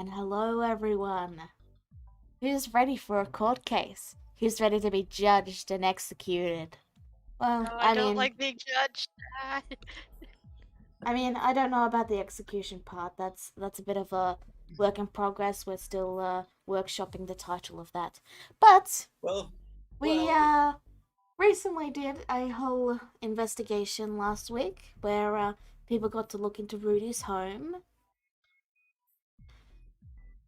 And hello, everyone. Who's ready for a court case? Who's ready to be judged and executed? Well, No, I don't like being judged. I don't know about the execution part. That's a bit of a work in progress. We're still workshopping the title of that. But Well, we recently did a whole investigation last week where people got to look into Rudy's home,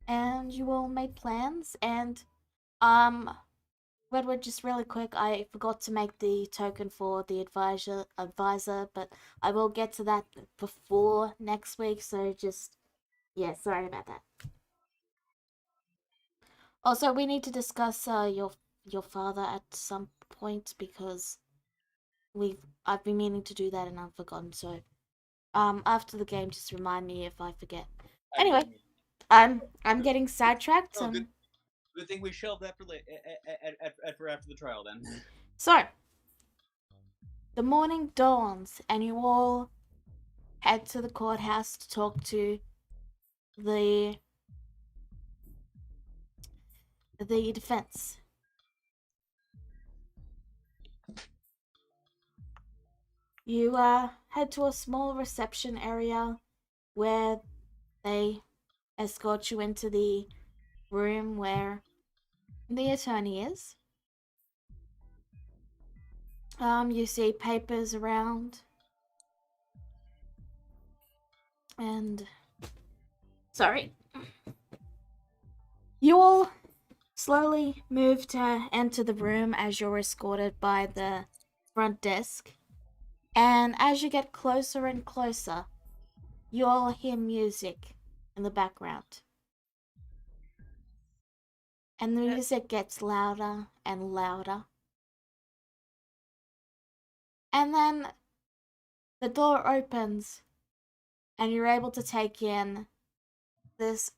and you all made plans. And Redwood, just really quick, I forgot to make the token for the advisor, but I will get to that before next week, so just yeah, sorry about that. Also, we need to discuss your father at some point because I've been meaning to do that and I've forgotten, so after the game just remind me if I forget. Anyway, I'm getting sidetracked. Oh, good thing we shelved that for after the trial then. So the morning dawns and you all head to the courthouse to talk to the defense. You head to a small reception area where they escort you into the room where the attorney is. You see papers around and sorry. You all slowly move to enter the room as you're escorted by the front desk. And as you get closer and closer, you all hear music in the background. And the music gets louder and louder. And then the door opens and you're able to take in this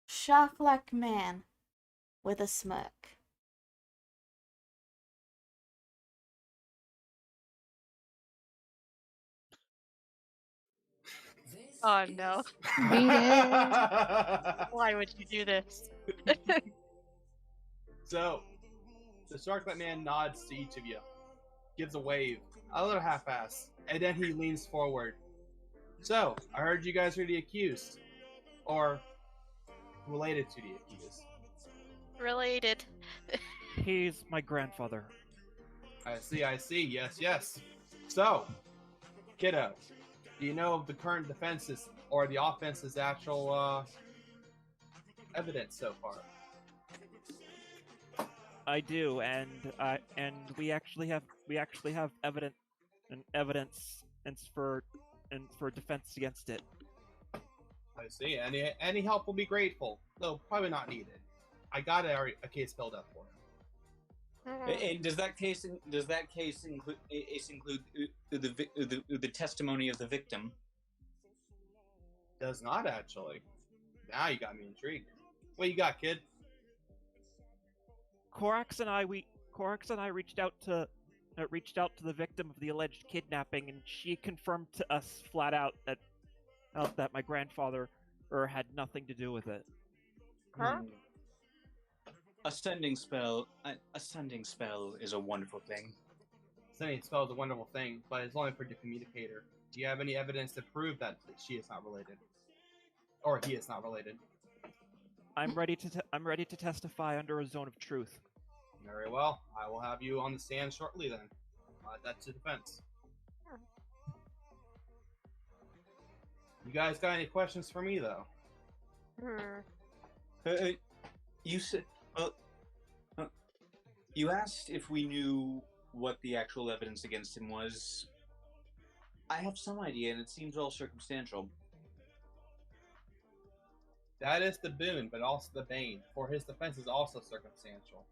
shark-like man with a smirk. Oh no. Beat it. Why would you do this? So, the Sharklet Man nods to each of you, gives a wave, a little half-ass, and then he leans forward. So, I heard you guys are the accused, or related to the accused. Related. He's my grandfather. I see, yes. So, kiddo, do you know of the current defense's or the offense's actual evidence so far? I do, and we actually have evidence for defense against it. I see. Any help will be grateful, though probably not needed. I got a case filled up for him. And does that case include the testimony of the victim? Does not actually. Now you got me intrigued. What you got, kid? Corax and I reached out to the victim of the alleged kidnapping, and she confirmed to us flat out that my grandfather had nothing to do with it. Huh? Ascending spell is a wonderful thing. Ascending spell is a wonderful thing, but it's only for the communicator. Do you have any evidence to prove that she is not related, or he is not related? I'm ready to testify under a zone of truth. Very well. I will have you on the stand shortly then. That's the defense. You guys got any questions for me, though? You said, you asked if we knew what the actual evidence against him was. I have some idea, and it seems all circumstantial. That is the boon, but also the bane, for his defense is also circumstantial.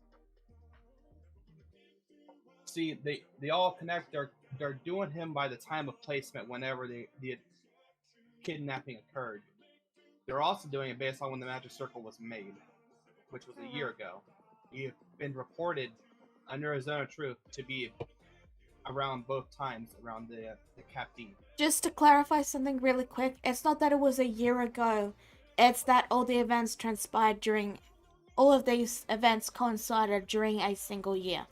See, they all connect. They're doing him by the time of placement whenever the kidnapping occurred. They're also doing it based on when the magic circle was made, which was a year ago. You've been reported under a zone of truth to be around both times around the captain. Just to clarify something really quick, it's not that it was a year ago. It's that all the events transpired during. All of these events coincided during a single year.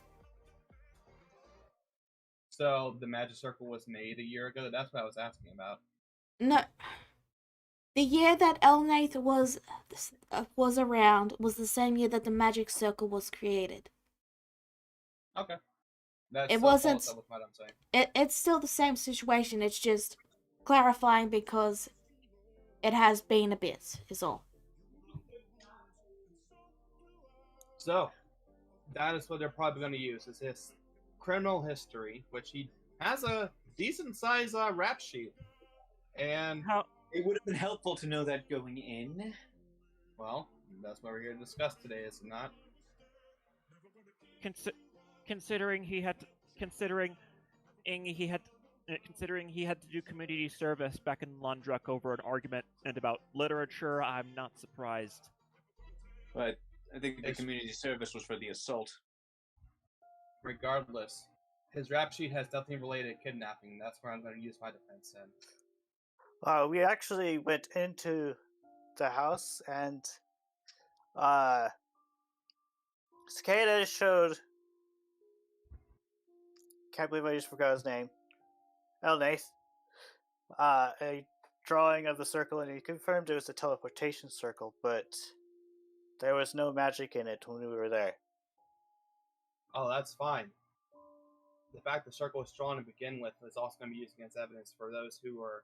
So the magic circle was made a year ago. That's what I was asking about. No. The year that Elnath was around was the same year that the magic circle was created. Okay. That It still wasn't. follows up with what I'm saying. It's still the same situation. It's just clarifying because it has been a bit. Is all. So that is what they're probably going to use is his criminal history, which he has a decent size rap sheet. And How It would have been helpful to know that going in. well, that's what we're here to discuss today, is it not? considering he had considering he had considering he had to do community service back in Lundruck over an argument and about literature, I'm not surprised. But I think the It's- community service was for the assault. Regardless, his rap sheet has nothing related to kidnapping. That's where I'm going to use my defense in. We actually went into the house and Cicada showed. Can't believe I just forgot his name. Elnath. A drawing of the circle, and he confirmed it was a teleportation circle, but there was no magic in it when we were there. Oh, that's fine. The fact the circle was drawn to begin with is also going to be used against evidence for those who are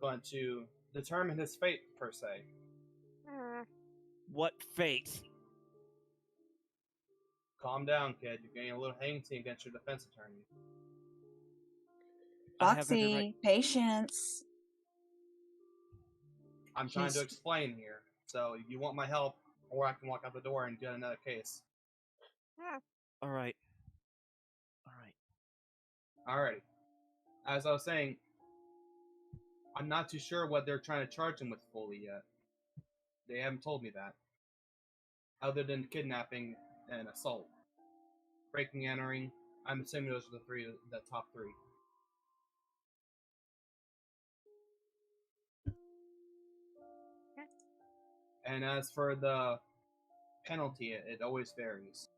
going to determine his fate, per se. What fate? Calm down, kid. You're getting a little hangsty against your defense attorney. I have every Foxy, right. patience. I'm trying to He's- explain here. So if you want my help, or I can walk out the door and get another case. All right. Alrighty. As I was saying, I'm not too sure what they're trying to charge him with fully yet. They haven't told me that. Other than kidnapping and assault. Breaking, entering, I'm assuming those are the top three. And as for the penalty, it always varies.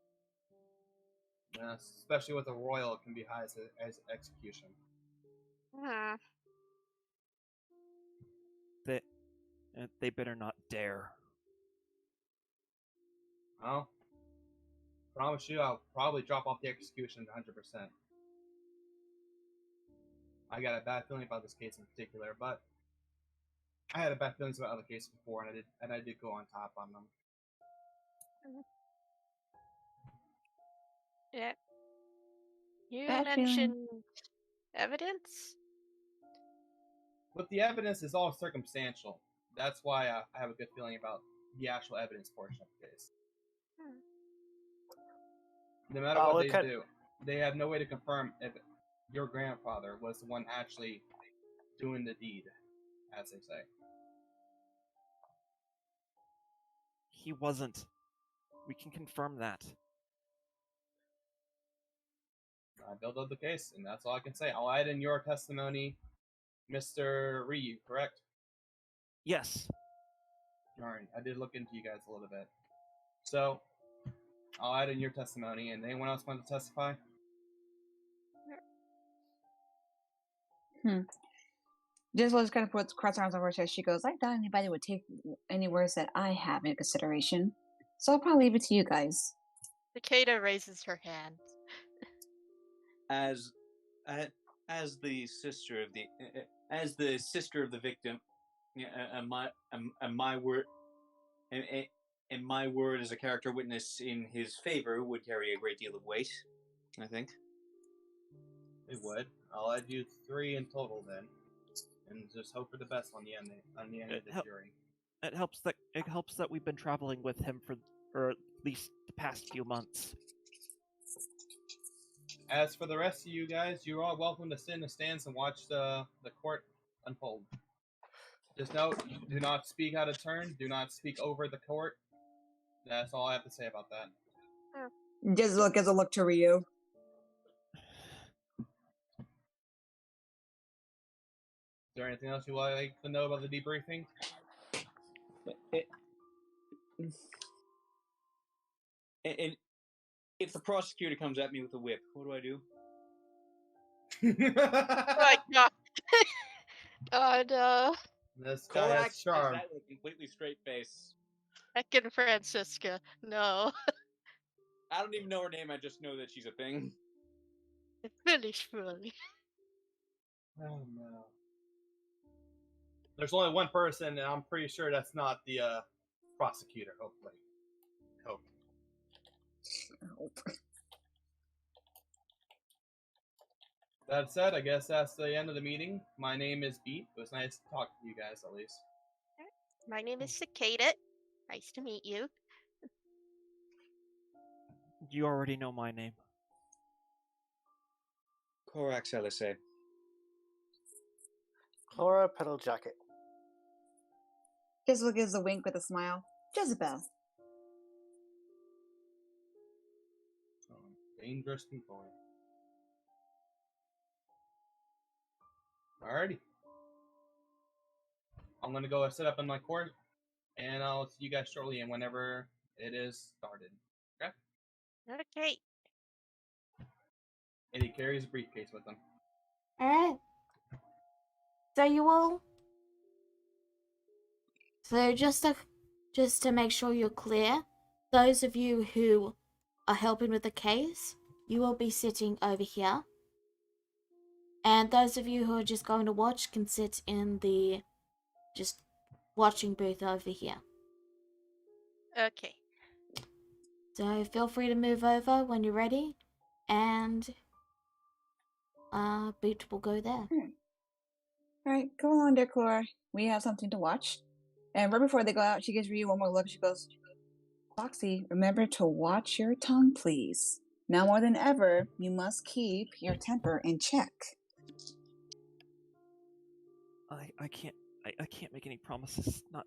Especially with a royal, it can be high as execution. They better not dare. Well, promise you, I'll probably drop off the execution 100%. I got a bad feeling about this case in particular, but I had a bad feelings about other cases before, and I did go on top on them. Yeah. You Bad feeling. mentioned evidence? But the evidence is all circumstantial. That's why I have a good feeling about the actual evidence portion of the case. No matter what they do, they have no way to confirm if your grandfather was the one actually doing the deed, as they say. He wasn't. We can confirm that. I built up the case, and that's all I can say. I'll add in your testimony, Mr. Ryu, correct? Yes. Alright, I did look into you guys a little bit. So, I'll add in your testimony, and anyone else want to testify? Just was kind of puts cross arms over her chest. She goes, I doubt anybody would take any words that I have into consideration. So I'll probably leave it to you guys. Cicada raises her hand. As the sister of the victim, my word, and my word as a character witness in his favor would carry a great deal of weight, I think. It would. I'll add you 3 in total then, and just hope for the best on the end of the jury. It helps that we've been traveling with him for at least the past few months. As for the rest of you guys, you're all welcome to sit in the stands and watch the court unfold. Just note, do not speak out of turn. Do not speak over the court. That's all I have to say about that. Just look as a look to Ryu. Is there anything else you'd like to know about the debriefing? And if the prosecutor comes at me with a whip, what do I do? Oh my god. Oh no. This guy has Korax says charm. that with a completely straight face. Heckin' Francisca. No. I don't even know her name. I just know that she's a thing. Finish fully. Oh no. There's only one person, and I'm pretty sure that's not the prosecutor. Hopefully. Hope. That said, I guess that's the end of the meeting. My name is Beat. It was nice to talk to you guys, at least. My name is Cicada. Nice to meet you. You already know my name. Korax LSA. Chlora Petal Jacket. Jezebel gives a wink with a smile. Jezebel. Dangerous people. Alrighty. I'm gonna go set up in my court, and I'll see you guys shortly and whenever it is started. Okay? Okay. And he carries a briefcase with him. Alright. So you all. So just to make sure you're clear, those of you who are helping with the case, you will be sitting over here. And those of you who are just going to watch can sit in the just watching booth over here. Okay. So feel free to move over when you're ready, and Boot will go there. Alright, go on there, Chlora. We have something to watch. And right before they go out, she gives Ryu one more look. She goes, Foxy, remember to watch your tongue, please. Now more than ever, you must keep your temper in check. I can't make any promises. Not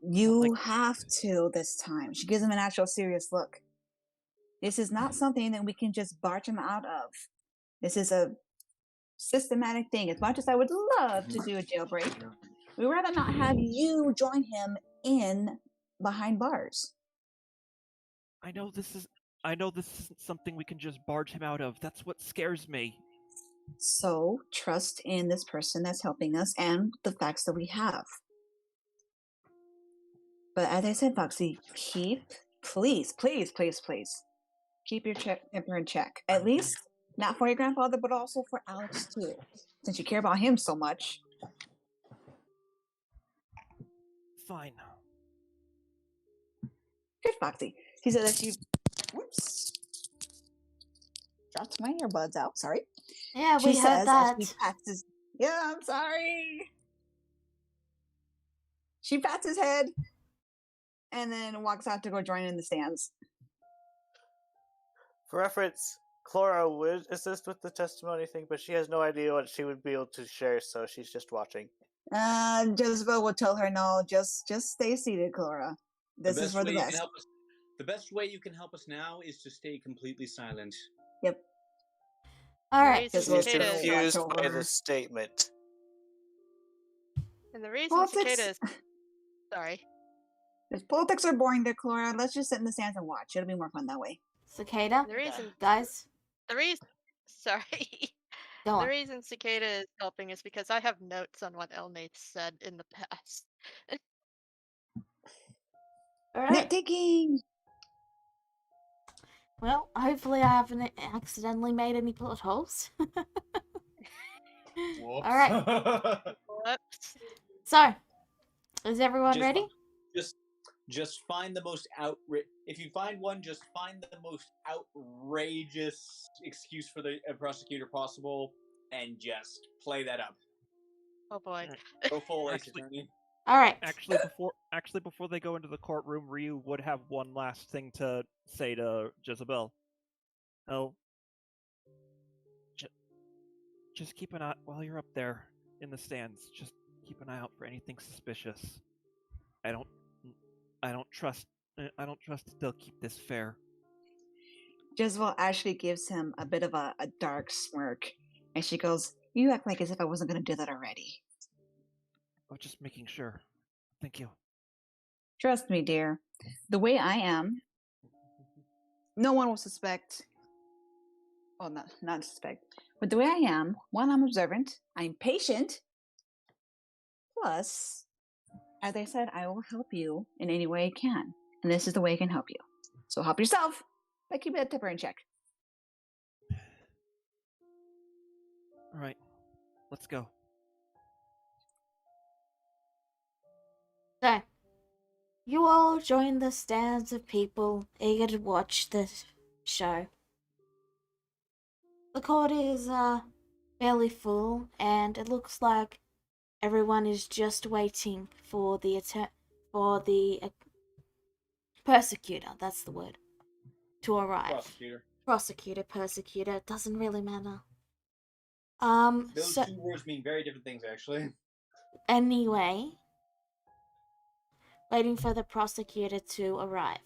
You like have to this time. She gives him an actual serious look. This is not something that we can just barge him out of. This is a systematic thing. As much as I would love to do a jailbreak, we'd rather not have you join him in behind bars. I know this isn't something we can just barge him out of. That's what scares me. So trust in this person that's helping us and the facts that we have. But as I said, Foxy, please, keep your temper in check. At least not for your grandfather, but also for Alex too, since you care about him so much. Fine. Good, Foxy. She said that she, whoops, dropped my earbuds out. Sorry. Yeah, She we heard says that. as she pats his. Yeah, I'm sorry. She pats his head, and then walks out to go join in the stands. For reference, Chlora would assist with the testimony thing, but she has no idea what she would be able to share, so she's just watching. Jezebel will tell her, no, just stay seated, Chlora. This is for the best. The best way you can help us now is to stay completely silent. Yep. All right. Raise She's Cicada. confused by the statement. And the reason Politics. Cicada is... Sorry. If politics are boring there, Chlora, let's just sit in the stands and watch. It'll be more fun that way. Cicada. The reason... Guys, The reason... Sorry. go The on. reason Cicada is helping is because I have notes on what Elnate said in the past. All right. Nitpicking. Well, hopefully I haven't accidentally made any plot holes. Whoops. All right. Whoops. So, is everyone ready? Just find the most If you find one, just find the most outrageous excuse for the prosecutor possible, and just play that up. Oh boy. Go full ace Actually- attorney. All right. Actually, before they go into the courtroom, Ryu would have one last thing to say to Jezebel. Oh, just keep an eye while you're up there in the stands. Just keep an eye out for anything suspicious. I don't trust that they'll keep this fair. Jezebel actually gives him a bit of a dark smirk, and she goes, "You act like as if I wasn't going to do that already." Oh, just making sure. Thank you. Trust me, dear. The way I am, no one will suspect. Well, not suspect. But the way I am, one, I'm observant, I'm patient. Plus, as I said, I will help you in any way I can. And this is the way I can help you. So help yourself by keeping that temper in check. All right, let's go. So, you all join the stands of people eager to watch the show. The court is fairly full, and it looks like everyone is just waiting for the persecutor. That's the word. To arrive. Persecutor. It doesn't really matter. Those So two words mean very different things, actually. anyway, waiting for the prosecutor to arrive.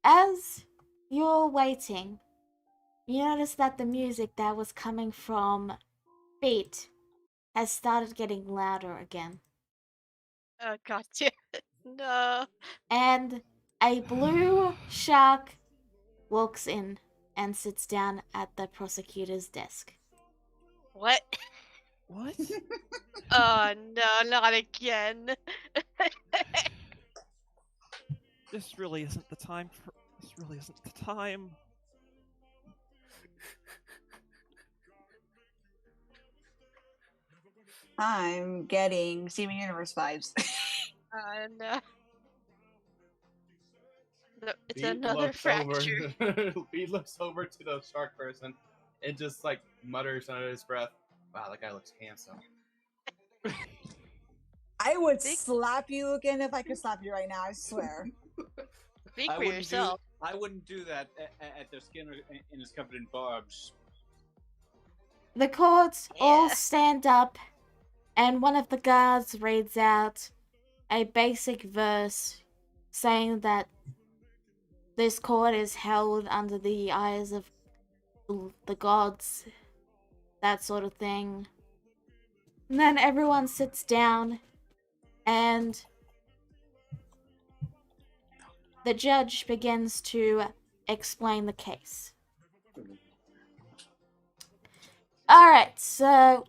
As you're waiting, you notice that the music that was coming from Beat has started getting louder again. Oh god damn it. No. And a blue shark walks in and sits down at the prosecutor's desk. What? What? Oh no, not again. This really isn't the time for. This really isn't the time. I'm getting Steven Universe vibes. Oh no. No, it's Beat another looks fracture. over. Beat looks over to the shark person and just like mutters under his breath, "Wow, that guy looks handsome." I would Think- slap you again if I could slap you right now, I swear. Speak I for wouldn't yourself. I wouldn't do that at their skin and is covered in barbs. The court all Yeah. stand up, and one of the guards reads out a basic verse saying that this court is held under the eyes of the gods, that sort of thing. And then everyone sits down, and the judge begins to explain the case. Alright, so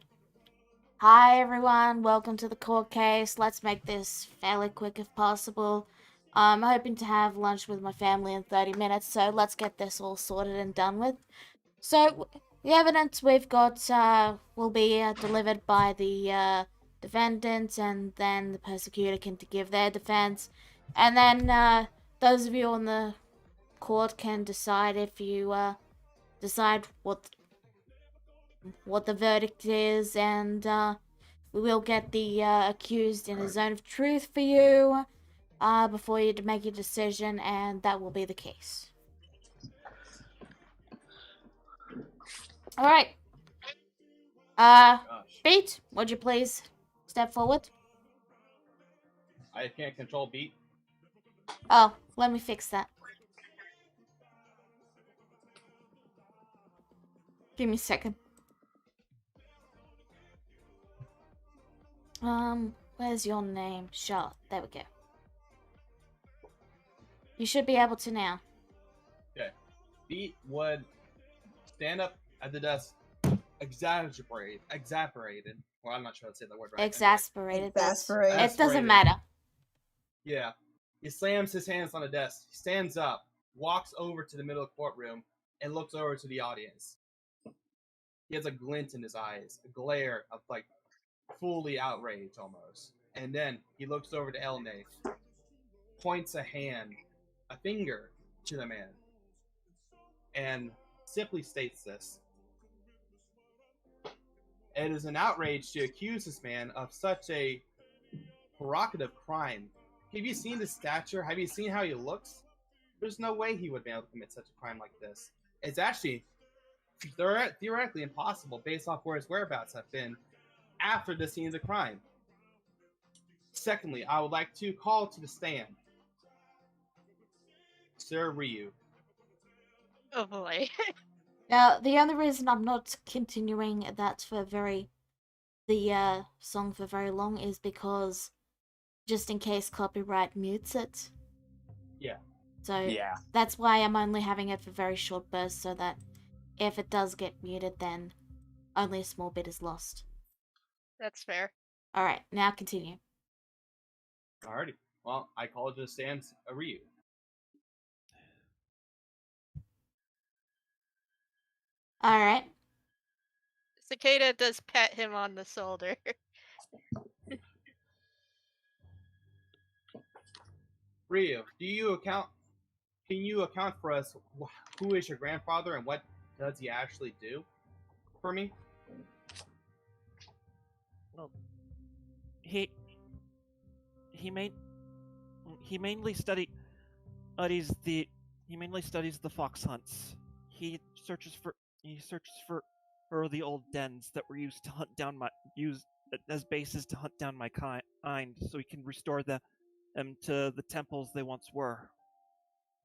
hi everyone, welcome to the court case. Let's make this fairly quick if possible. I'm hoping to have lunch with my family in 30 minutes, so let's get this all sorted and done with. So, the evidence we've got will be delivered by the defendant, and then the persecutor can give their defense. And then those of you on the court can decide if you decide what the verdict is, and we will get the accused in a zone of truth for you before you make your decision, and that will be the case. All right. Gosh, Beat, would you please step forward? I can't control Beat. Oh, let me fix that. Give me a second. Where's your name? Charlotte. There we go. You should be able to now. Okay, Beat would stand up at the desk, exasperated. Well, I'm not sure how to say that word right. Exasperated. Exasperated. It doesn't Exasperated. matter. Yeah. He slams his hands on the desk, he stands up, walks over to the middle of the courtroom, and looks over to the audience. He has a glint in his eyes, a glare of like fully outrage almost. And then he looks over to Elnath, points a finger to the man, and simply states this. It is an outrage to accuse this man of such a provocative crime. Have you seen his stature? Have you seen how he looks? There's no way he would be able to commit such a crime like this. It's actually theoretically impossible based off where his whereabouts have been after the scene of the crime. Secondly, I would like to call to the stand Sir Ryu. Oh boy. Now, the only reason I'm not continuing that for the song for very long is because just in case copyright mutes it. Yeah. So Yeah. that's why I'm only having it for very short bursts, so that if it does get muted, then only a small bit is lost. That's fair. All right, now continue. Alrighty. Well, I called you Sans Ryu. All right. Cicada does pat him on the shoulder. Ryu, can you account for us who is your grandfather and what does he actually do for me? Well, he he main he mainly studies the he mainly studies the fox hunts. He searches for the old dens that were used to hunt down my used as bases to hunt down my kind, so he can restore them to the temples they once were.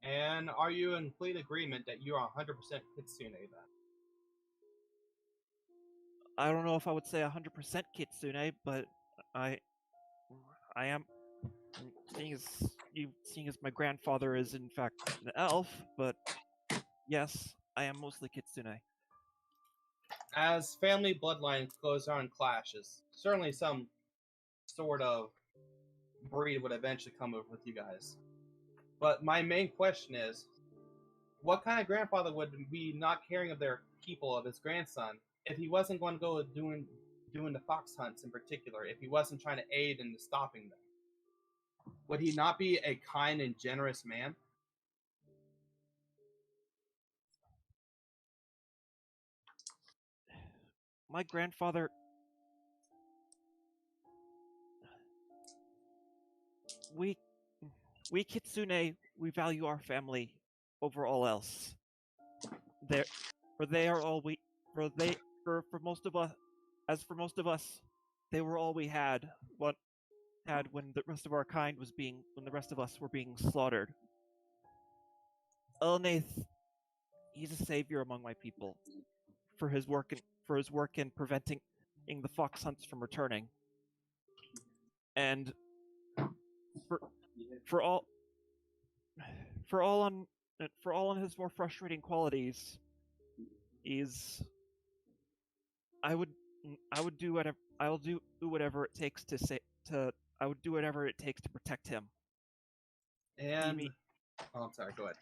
And are you in complete agreement that you are 100% Kitsune then? I don't know if I would say 100% Kitsune, but I I am seeing as my grandfather is in fact an elf, but yes, I am mostly Kitsune. As family bloodlines goes on clashes, certainly some sort of breed would eventually come over with you guys. But my main question is, what kind of grandfather would be not caring of their people, of his grandson, if he wasn't going to go doing the fox hunts in particular, if he wasn't trying to aid in stopping them? Would he not be a kind and generous man? My grandfather, we we Kitsune, we value our family over all else. There, for they are all we for they for most of us as for most of us, they were all we had. What had when the rest of our kind was being when the rest of us were being slaughtered. Elnath, he's a savior among my people for his work in preventing the fox hunts from returning. And for for all for all on for all on his more frustrating qualities, is I would I would do whatever I'll do whatever it takes to say to I would do whatever it takes to protect him. And oh, I'm sorry. Go ahead.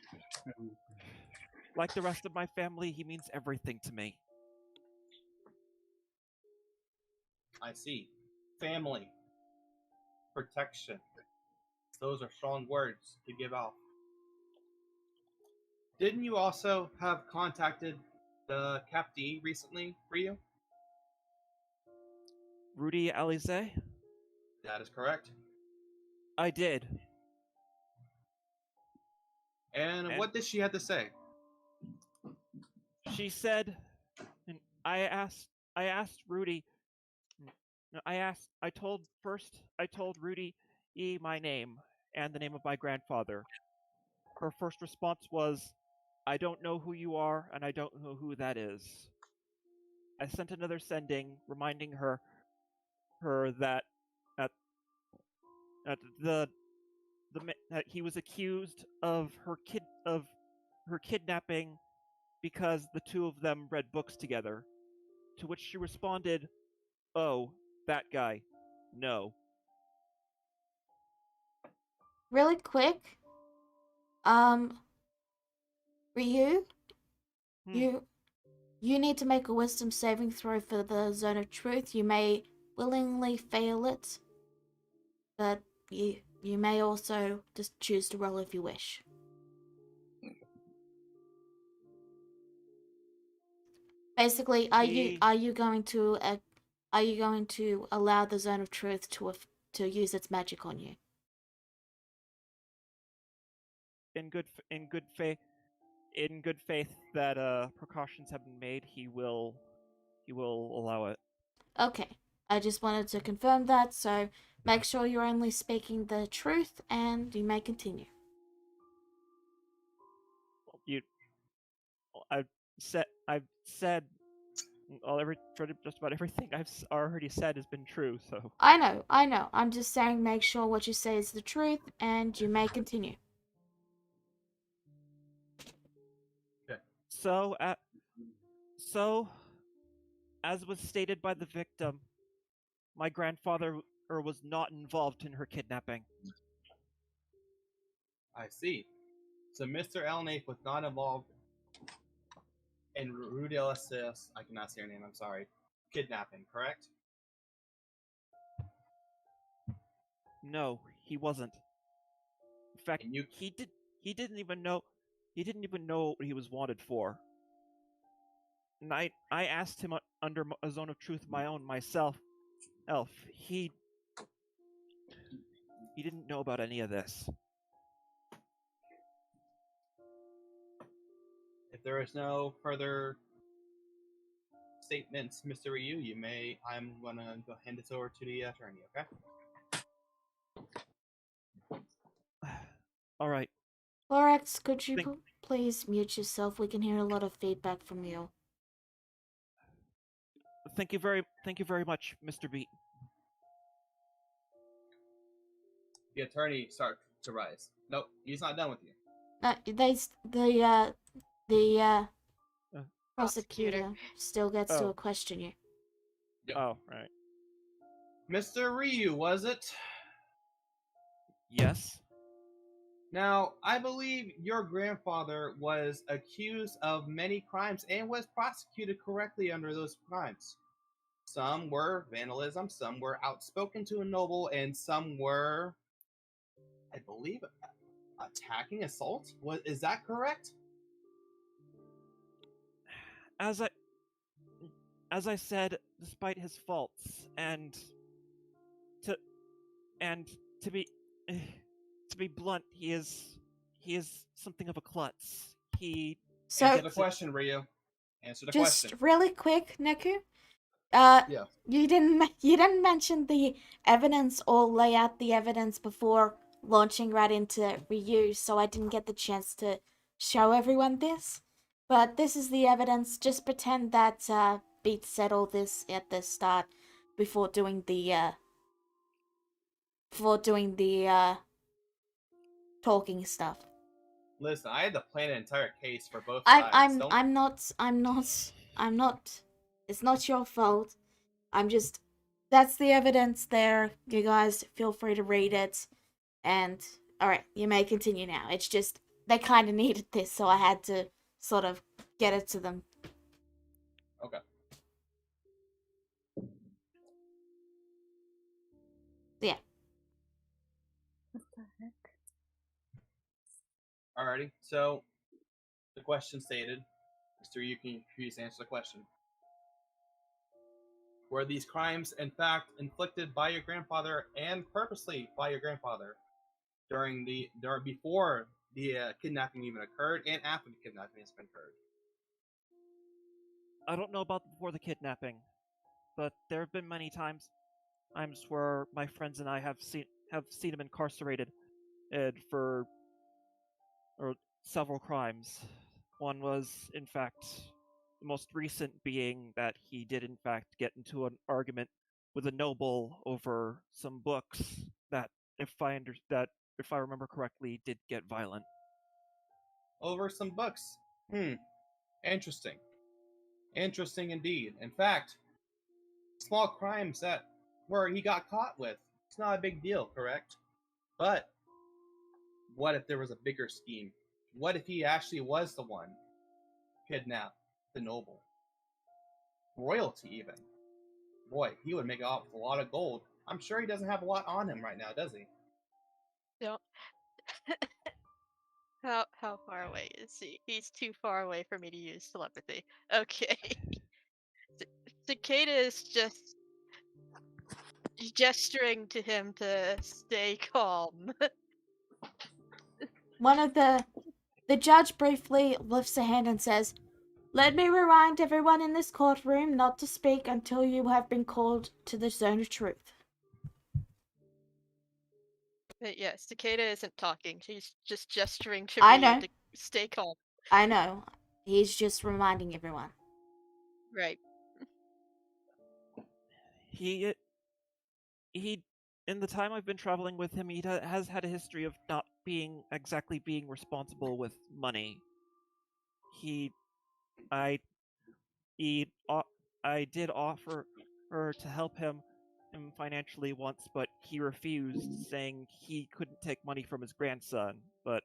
Like the rest of my family, he means everything to me. I see. Family, protection. Those are strong words to give out. Didn't you also have contacted the Cap D recently, Ryu? Rudy Alize? That is correct. I did. And what did she have to say? She said, and I asked Rudy, I told Rudy my name and the name of my grandfather. Her first response was, I don't know who you are, and I don't know who that is. I sent another sending reminding her that at, at that he was accused of her kidnapping because the two of them read books together. To which she responded, "Oh, that guy. No." Really quick, Ryu, Hmm. you need to make a wisdom saving throw for the zone of truth. You may willingly fail it, but you may also just choose to roll if you wish. Basically, are you going to allow the zone of truth to use its magic on you? In good faith that precautions have been made, he will allow it. Okay, I just wanted to confirm that. So make sure you're only speaking the truth, and you may continue. You I've said just about everything I've already said has been true. So I know. I'm just saying make sure what you say is the truth, and you may continue. so at so as was stated by the victim, my grandfather was not involved in her kidnapping. I see. So Mr. Elnath was not involved in Rudel's, I cannot say her name, I'm sorry, kidnapping, correct? No, he wasn't. In fact, And you he didn't even know what he was wanted for. And I asked him under a zone of truth of my own myself. Elf, he didn't know about any of this. If there is no further statements, Mr. Ryu, I'm gonna go hand this over to the attorney, okay? All right. Lorax, could you Thank- please mute yourself? We can hear a lot of feedback from you. Thank you very much, Mr. Beat. The attorney starts to rise. Nope, he's not done with you. The Prosecutor. prosecutor still gets to Oh. question you. Yep. Oh, right. Mr. Ryu, was it? Yes. Now, I believe your grandfather was accused of many crimes and was prosecuted correctly under those crimes. Some were vandalism, some were outspoken to a noble, and some were, I believe, attacking, assault. Is that correct? As I said, despite his faults, and to be blunt, he is something of a klutz. He So Answer the question, Ryu. Answer the just question. really quick, Neku. Yeah. You didn't mention the evidence or lay out the evidence before launching right into Ryu, so I didn't get the chance to show everyone this. But this is the evidence. Just pretend that Beat said all this at the start before doing the talking stuff. Listen, I had to plan an entire case for both sides. I'm not. It's not your fault. I'm just. That's the evidence there. You guys feel free to read it. And alright, you may continue now. It's just they kind of needed this, so I had to sort of get it to them. Okay. Yeah. What the heck? Alrighty. So, the question stated, Mr. Ryu, can you please answer the question? Were these crimes, in fact, inflicted by your grandfather and purposely by your grandfather before the kidnapping even occurred and after the kidnapping has been occurred? I don't know about before the kidnapping, but there have been many times where my friends and I have seen him incarcerated for several crimes. One was, in fact, the most recent being that he did, in fact, get into an argument with a noble over some books that, if I remember correctly, did get violent. Over some books. Interesting. Interesting indeed. In fact, small crimes where he got caught with, it's not a big deal, correct? But what if there was a bigger scheme? What if he actually was the one kidnapped the noble? Royalty, even. Boy, he would make off with a lot of gold. I'm sure he doesn't have a lot on him right now, does he? Don't. How far away is he? He's too far away for me to use telepathy. Okay. Cicada is just gesturing to him to stay calm. One of the judge briefly lifts a hand and says, "Let me remind everyone in this courtroom not to speak until you have been called to the zone of truth." But yeah, Cicada isn't talking. She's just gesturing to I Ryu know. to stay calm. I know. He's just reminding everyone. Right. he in the time I've been traveling with him, has had a history of not exactly being responsible with money. He, I, he, I did offer her to help him financially once, but he refused, saying he couldn't take money from his grandson. But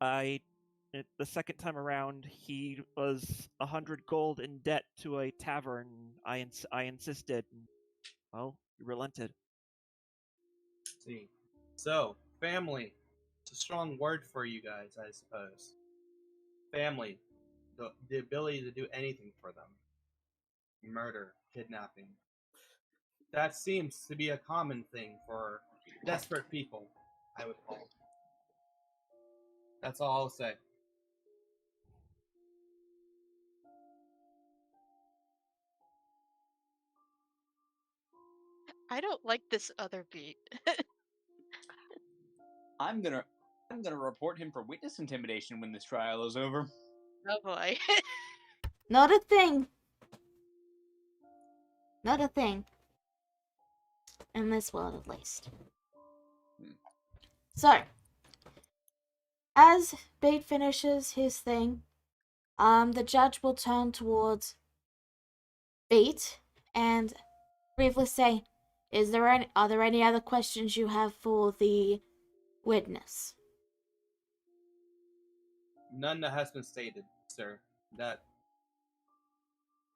the second time around, he was 100 gold in debt to a tavern. I insisted. And, well, he relented. See. So, family. It's a strong word for you guys, I suppose. Family. The ability to do anything for them. Murder, kidnapping. That seems to be a common thing for desperate people, I would call. That's all I'll say. I don't like this other beat. I'm gonna report him for witness intimidation when this trial is over. Oh boy. Not a thing. Not a thing. In this world, at least. So, as Bate finishes his thing, the judge will turn towards Bate and briefly say, are there any other questions you have for the witness? None that has been stated, sir. That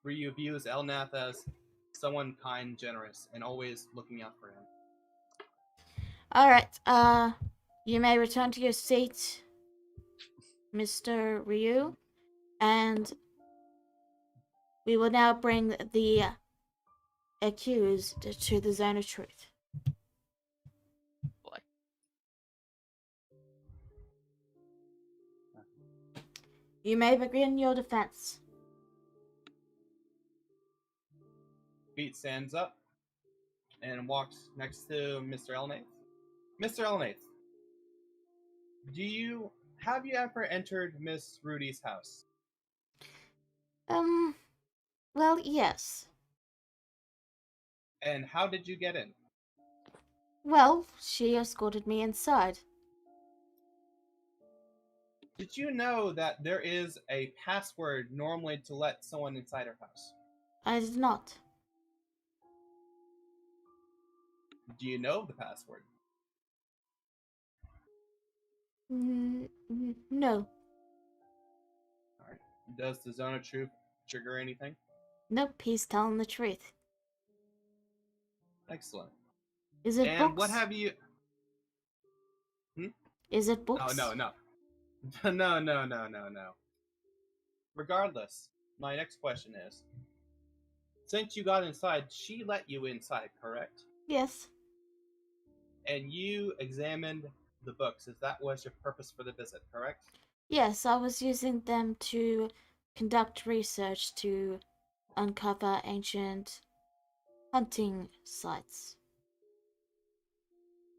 Ryu views Elnath as someone kind, generous, and always looking out for him. Alright, you may return to your seat, Mr. Ryu, and we will now bring the accused to the zone of truth. Boy. You may begin your defense. Beat stands up and walks next to Mr. Elnath. Mr. Elnath, have you ever entered Miss Rudy's house? Well, yes. And how did you get in? Well, she escorted me inside. Did you know that there is a password normally to let someone inside her house? I did not. Do you know the password? No. Alright. Does the Zone of Truth trigger anything? Nope, he's telling the truth. Excellent. Is it And books? what have you... Is it books? Oh, no. No. Regardless, my next question is, since you got inside, she let you inside, correct? Yes. And you examined the books, as that was your purpose for the visit, correct? Yes, I was using them to conduct research to uncover ancient hunting sites.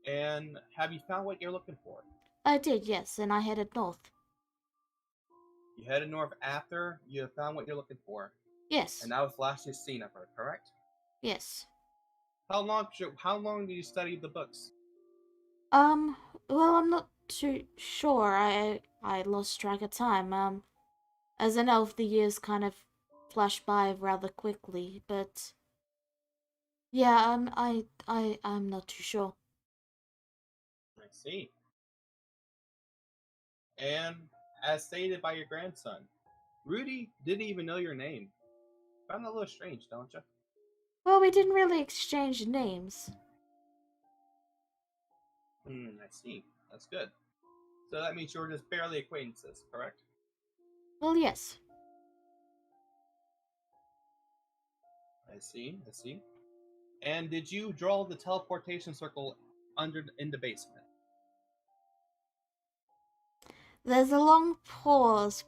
And have you found what you're looking for? I did, yes, and I headed north. You headed north after you have found what you're looking for. Yes. And that was the last you've seen of her, correct? Yes. How long did you study the books? Well, I'm not too sure. I lost track of time. As an elf, the years kind of flash by rather quickly, but yeah, I'm not too sure. I see. And as stated by your grandson, Rudy didn't even know your name. Found that a little strange, don't you? Well, we didn't really exchange names. I see. That's good. So that means you were just barely acquaintances, correct? Well, yes. I see. And did you draw the teleportation circle in the basement? There's a long pause.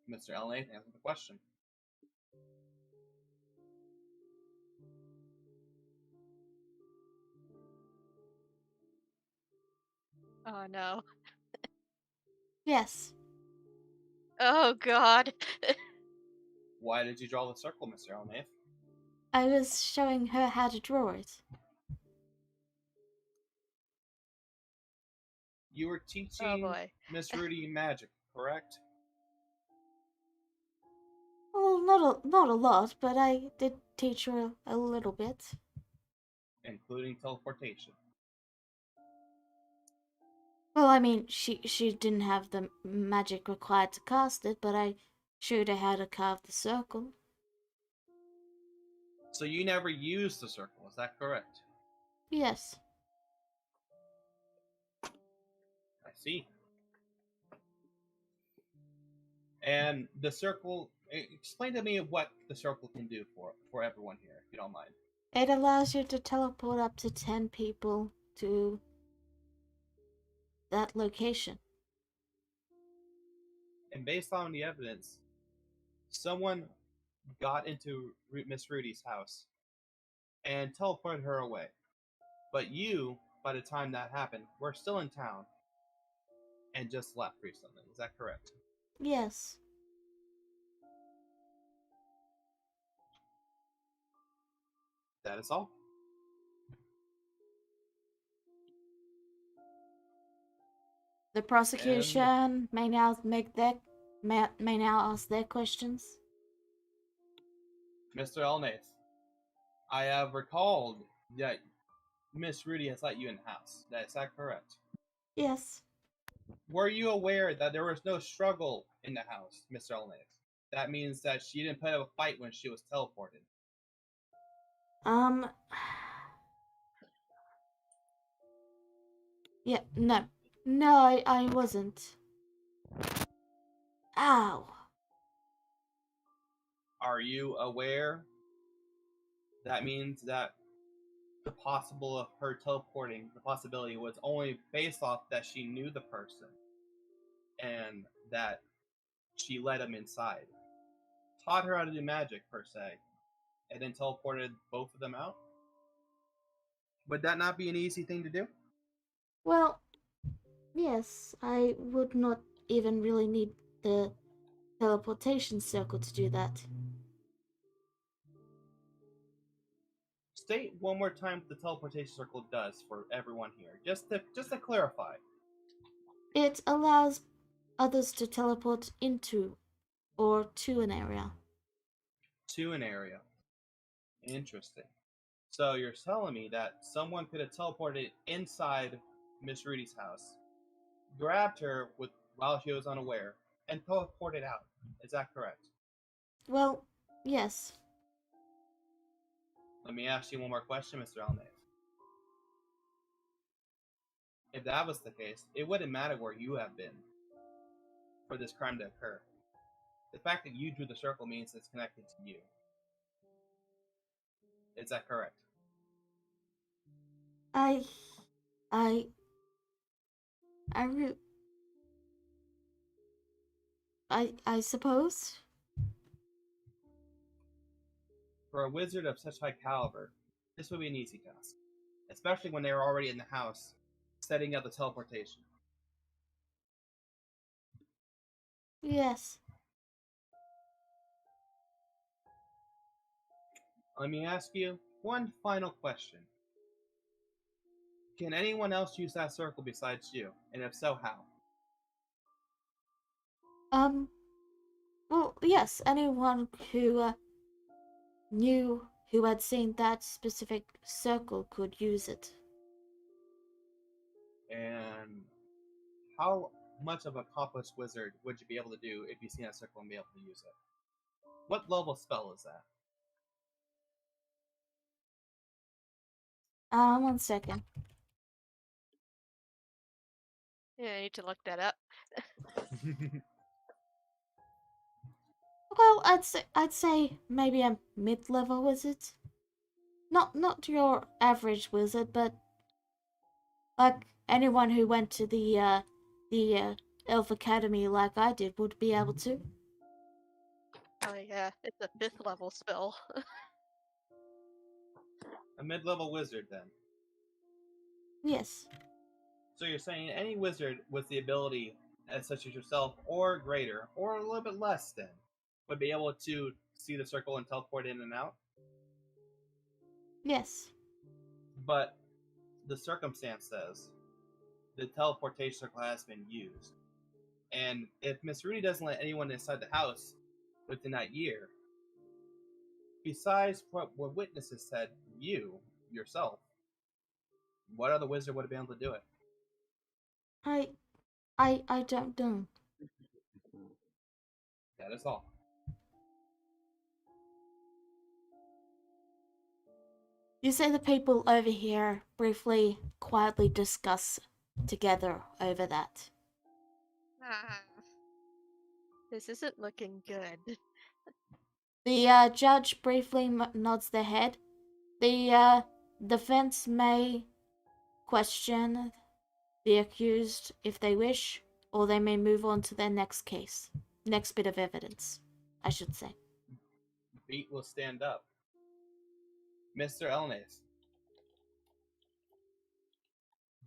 Mr. Elnath, answer the question. Oh no. Yes. Oh god. Why did you draw the circle, Mr. Elnath? I was showing her how to draw it. You were Oh teaching boy. Miss Rudy magic, correct? Well, not a lot, but I did teach her a little bit. Including teleportation. Well, I mean, she didn't have the magic required to cast it, but I showed her how to carve the circle. So you never used the circle, is that correct? Yes. I see. And the circle, explain to me what the circle can do for everyone here, if you don't mind. It allows you to teleport up to 10 people to that location. And based on the evidence, someone got into Miss Rudy's house and teleported her away. But you, by the time that happened, were still in town and just left recently. Is that correct? Yes. That is all. The prosecution may now may now ask their questions. Mr. Elnath, I have recalled that Miss Rudy has let you in the house. Is that correct? Yes. Were you aware that there was no struggle in the house, Mr. Elnath? That means that she didn't put up a fight when she was teleported. Yeah, no. No, I wasn't. Ow. Are you aware that means that the possible of her teleporting, the possibility was only based off that she knew the person and that she let him inside, taught her how to do magic per se, and then teleported both of them out? Would that not be an easy thing to do? Well, yes, I would not even really need the teleportation circle to do that. State one more time what the teleportation circle does for everyone here, just to clarify. It allows others to teleport into or to an area. To an area. Interesting. So you're telling me that someone could have teleported inside Miss Rudy's house, grabbed her while she was unaware, and teleported out. Is that correct? Well, yes. Let me ask you one more question, Mr. Elnath. If that was the case, it wouldn't matter where you have been for this crime to occur. The fact that you drew the circle means it's connected to you. Is that correct? I I suppose. For a wizard of such high caliber, this would be an easy task, especially when they were already in the house, setting up the teleportation. Yes. Let me ask you one final question. Can anyone else use that circle besides you? And if so, how? Well, yes, anyone who knew who had seen that specific circle could use it. And how much of an accomplished wizard would you be able to do if you seen that circle and be able to use it? What level spell is that? 1 second. Yeah, I need to look that up. Well, I'd say maybe a mid-level wizard. Not your average wizard, but like anyone who went to the Elf Academy like I did would be able to. Oh yeah, it's a 5th level spell. A mid-level wizard, then. Yes. So you're saying any wizard with the ability, as such as yourself, or greater, or a little bit less, then, would be able to see the circle and teleport in and out. Yes. But the circumstance says the teleportation circle has been used. And if Miss Rudy doesn't let anyone inside the house within that year, besides what witnesses said, you, yourself, what other wizard would have been able to do it? I don't know. That is all. You say the people over here briefly, quietly discuss together over that. Ah. This isn't looking good. The judge briefly nods their head. The defense may question the accused if they wish, or they may move on to their next case. Next bit of evidence, I should say. Beat will stand up. Mr. Elnath,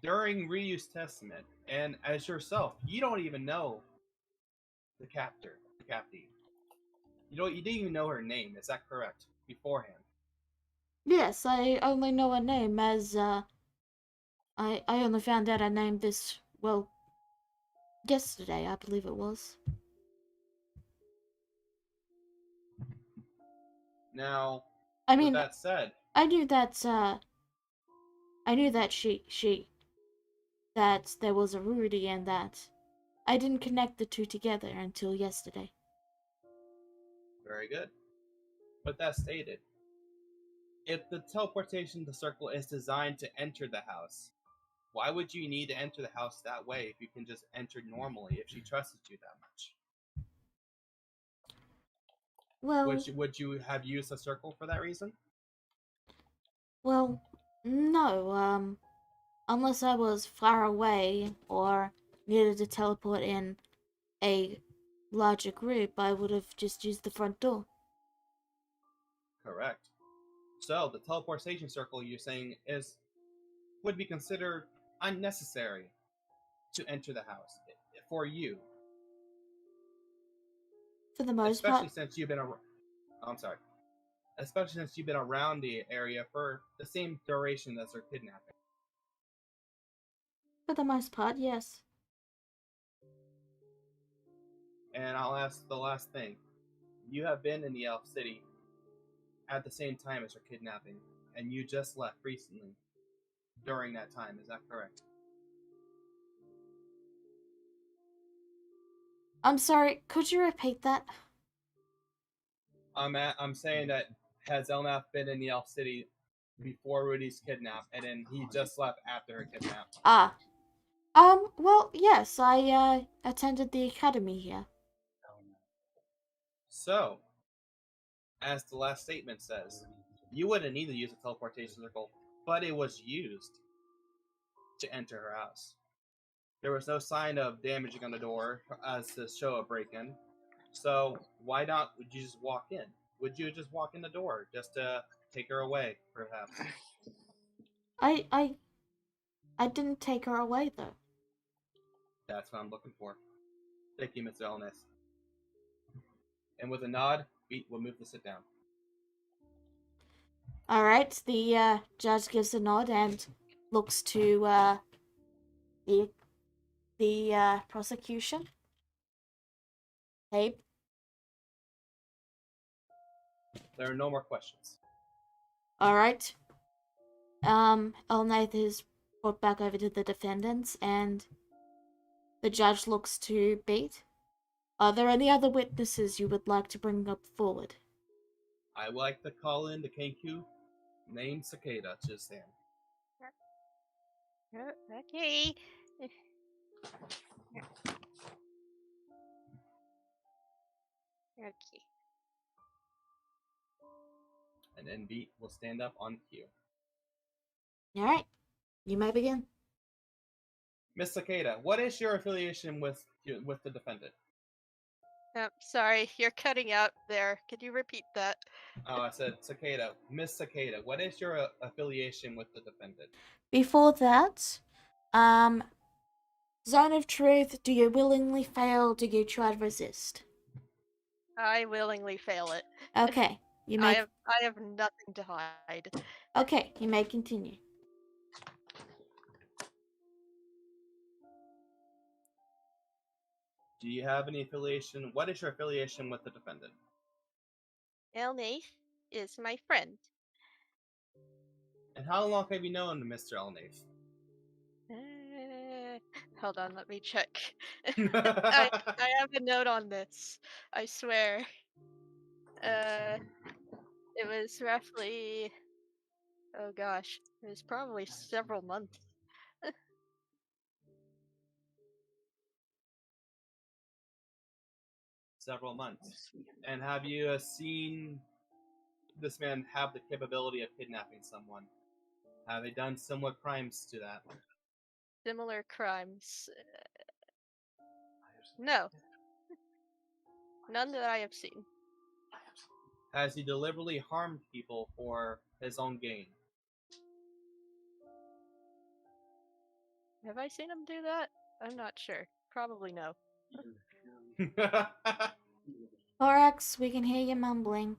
during Ryu's testament, and as yourself, you don't even know the captive. You didn't even know her name, is that correct? Beforehand. Yes, I only know her name as, I only found out her name this, well, yesterday, I believe it was. Now, I mean, with that said, I knew that, that there was a Rudy and that I didn't connect the two together until yesterday. very good. With that stated, if the teleportation to circle is designed to enter the house, why would you need to enter the house that way if you can just enter normally if she trusted you that much? Well, Would you have used a circle for that reason? well, no, unless I was far away or needed to teleport in a larger group, I would have just used the front door. Correct. So the teleportation circle you're saying would be considered unnecessary to enter the house for you, For the most especially part, since you've been around. I'm sorry. Especially since you've been around the area for the same duration as her kidnapping. yes. And I'll ask the last thing. You have been in the Elf City at the same time as her kidnapping, and you just left recently during that time, is that correct? I'm sorry, could you repeat that? I'm saying that has Elnath been in the Elf City before Rudy's kidnap, and then he just left after her kidnap? Well, yes, I attended the academy here. So, as the last statement says, you wouldn't need to use a teleportation circle, but it was used to enter her house. There was no sign of damaging on the door as to show a break-in. So why not? Would you just walk in? Would you just walk in the door just to take her away, perhaps? I didn't take her away though. That's what I'm looking for. Thank you, Mr. Elness. And with a nod, Beat will move to sit down. Alright, the judge gives a nod and looks to the prosecution. Abe. There are no more questions. Alright. Elnath is brought back over to the defendants and the judge looks to Beat. Are there any other witnesses you would like to bring up forward? I would like to call in the Kenku named Cicada to stand. Okay. Okay. And then Beat will stand up on cue. Alright, you may begin. Miss Cicada, what is your affiliation with the defendant? Sorry, you're cutting out there. Could you repeat that? Oh, I said Cicada. Miss Cicada, what is your affiliation with the defendant? Before that, Zone of Truth, do you willingly fail? Do you try to resist? I willingly fail it. Okay, you may. I have nothing to hide. Okay, you may continue. Do you have any affiliation? What is your affiliation with the defendant? Elnaith is my friend. And how long have you known Mr. Elnaith? Hold on, let me check. I have a note on this. I swear. It was roughly. Oh gosh, it was probably several months. Several months. And have you seen this man have the capability of kidnapping someone? Have they done similar crimes to that? Similar crimes. No. None that I have seen. Has he deliberately harmed people for his own gain? Have I seen him do that? I'm not sure. Probably no. Thorax, we can hear you mumbling.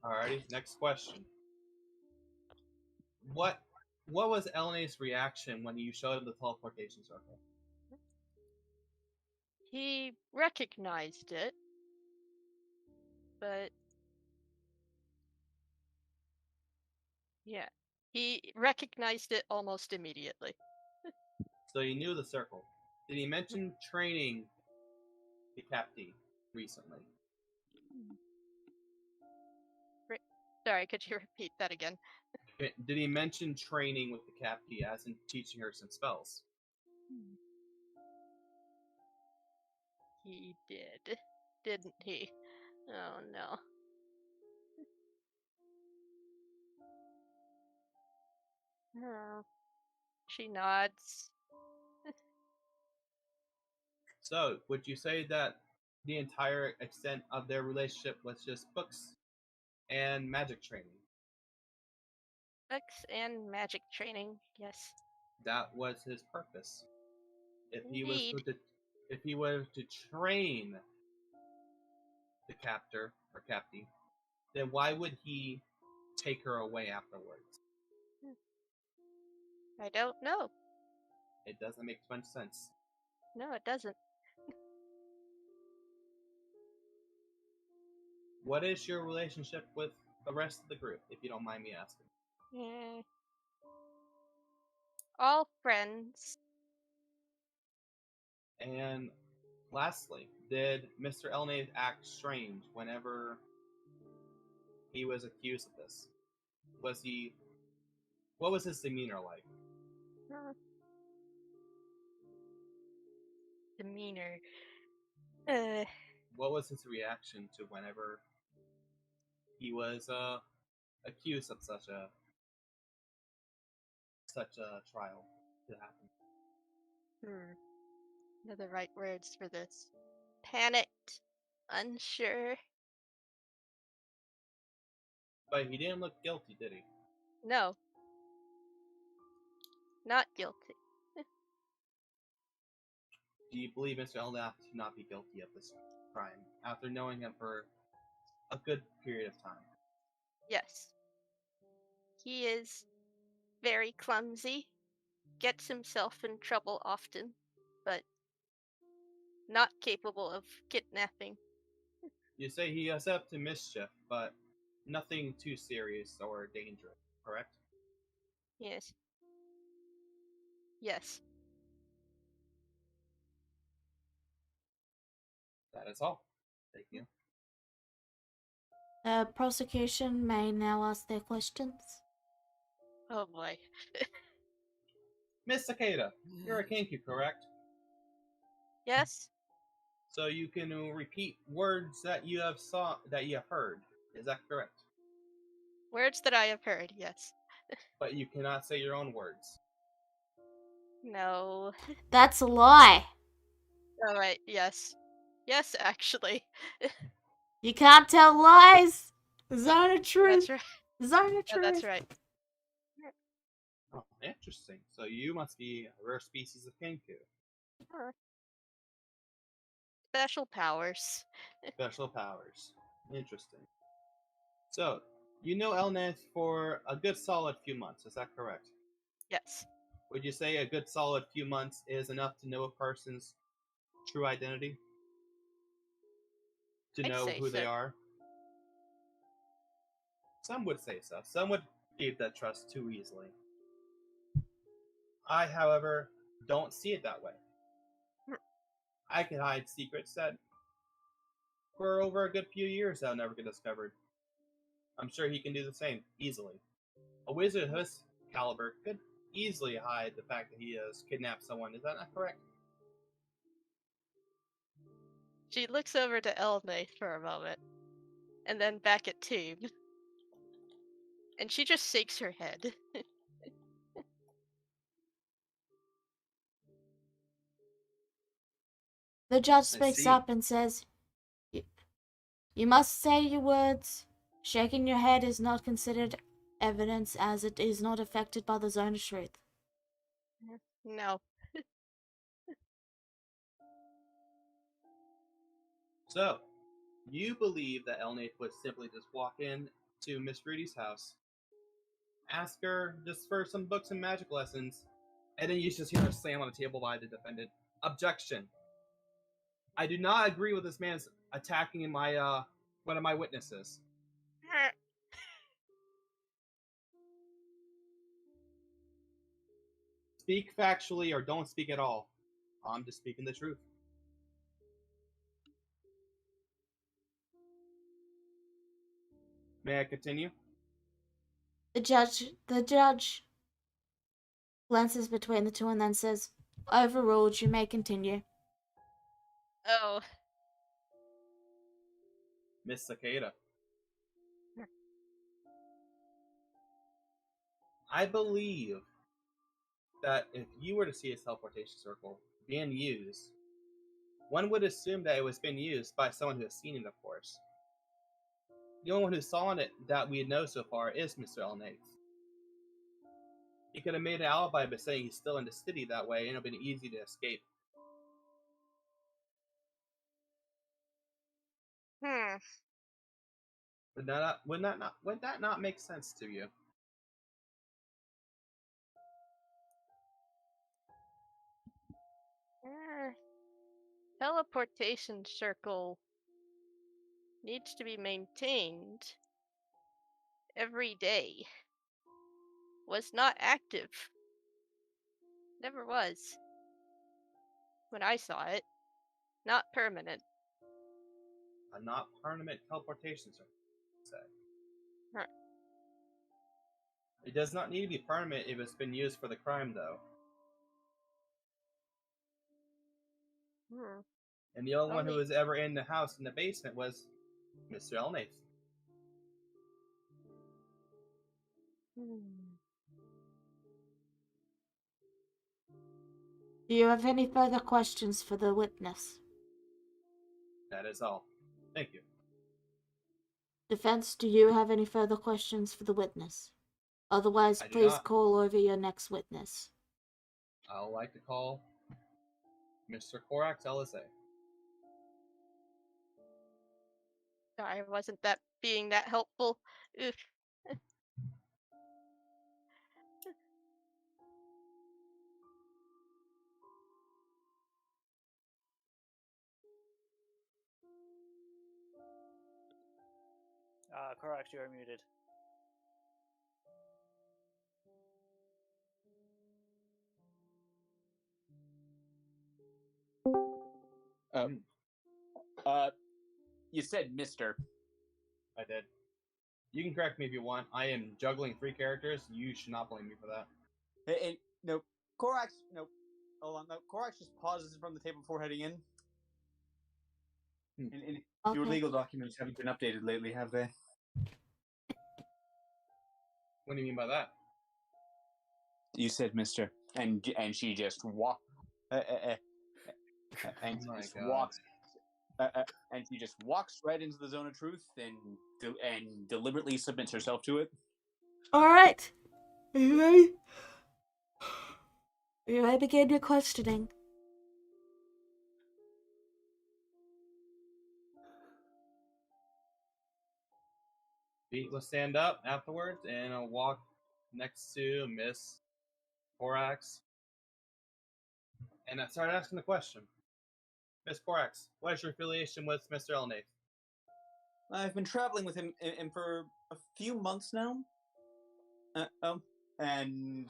Alrighty, next question. What was Elnaith's reaction when you showed him the teleportation circle? He recognized it, but yeah, he recognized it almost immediately. So he knew the circle. Did he mention training the captain recently? Sorry, could you repeat that again? Did he mention training with the captain, as in teaching her some spells? He did, didn't he? Oh no. Oh. She nods. So, would you say that the entire extent of their relationship was just books and magic training? Books and magic training, yes. That was his purpose. If he was Indeed. if he was to train the captor or capty, then why would he take her away afterwards? I don't know. It doesn't make much sense. No, it doesn't. What is your relationship with the rest of the group, if you don't mind me asking? Yeah. All friends. And lastly, did Mr. Elnaith act strange whenever he was accused of this? What was his demeanor like? Demeanor. What was his reaction to whenever he was accused of such a trial to happen? What are the right words for this? Panicked. Unsure. But he didn't look guilty, did he? No. Not guilty. Do you believe Mr. Elnath to not be guilty of this crime after knowing him for a good period of time? Yes. He is very clumsy. Gets himself in trouble often, but not capable of kidnapping. You say he is up to mischief, but nothing too serious or dangerous, correct? Yes. Yes. That is all. Thank you. The prosecution may now ask their questions. Oh boy. Miss Cicada, you're a Kenku, correct? Yes? So you can repeat words that you have heard. Is that correct? Words that I have heard, yes. But you cannot say your own words. No. That's a lie. Alright, yes. Yes, actually. You can't tell lies. Zone of truth. That's right. Zone of Yeah, truth. that's right. Oh, interesting. So you must be a rare species of Kenku. Special powers. Special powers. Interesting. So, you know Elnath for a good solid few months, is that correct? Yes. Would you say a good solid few months is enough to know a person's true identity? To I'd know say who they so. are? Some would say so. Some would give that trust too easily. I, however, don't see it that way. Hmm. I can hide secrets that for over a good few years that'll never get discovered. I'm sure he can do the same, easily. A wizard of his caliber could easily hide the fact that he has kidnapped someone. Is that not correct? She looks over to Elnath for a moment, and then back at Tube. And she just shakes her head. The judge I speaks see. up and says, You must say your words. Shaking your head is not considered evidence as it is not affected by the zone of truth. No. So, you believe that Elnath would simply just walk in to Miss Rudy's house, ask her just for some books and magic lessons, and then you just hear her slam on the table by the defendant. Objection. I do not agree with this man's attacking my one of my witnesses. Speak factually or don't speak at all. I'm just speaking the truth. May I continue? The judge glances between the two and then says, Overruled, you may continue. Oh. Miss Cicada. I believe that if you were to see a teleportation circle being used, one would assume that it was being used by someone who has seen it, of course. The only one who saw it that we know so far is Mr. Elnath. He could have made an alibi by saying he's still in the city that way, and it would have been easy to escape. Hmm. Would that not make sense to you? Teleportation circle needs to be maintained every day. Was not active. Never was. When I saw it. Not permanent. A not permanent teleportation circle, say. Huh. It does not need to be permanent if it's been used for the crime, though. Hmm. And the only one who Only- was ever in the house in the basement was Mr. Elnath. Hmm. Do you have any further questions for the witness? That is all. Thank you. Defense, do you have any further questions for the witness? Otherwise, I do please not. call over your next witness. I would like to call Mr. Korax Elise. Sorry, wasn't that being that helpful? Oof. Korax, you are muted. You said Mister. I did. You can correct me if you want. I am juggling 3 characters. You should not blame me for that. Hey, no, Korax. No, hold on. No, Korax just pauses from the table before heading in. And your Okay. legal documents haven't been updated lately, have they? What do you mean by that? You said Mister, and she just walks. And Oh my just God. walks. And she just walks right into the zone of truth and deliberately submits herself to it. Alright. Are you ready? You may begin your questioning. Pete will stand up afterwards and I'll walk next to Miss Korax. And I started asking the question. Miss Korax, what is your affiliation with Mr. Elnath? I've been traveling with him for a few months now. And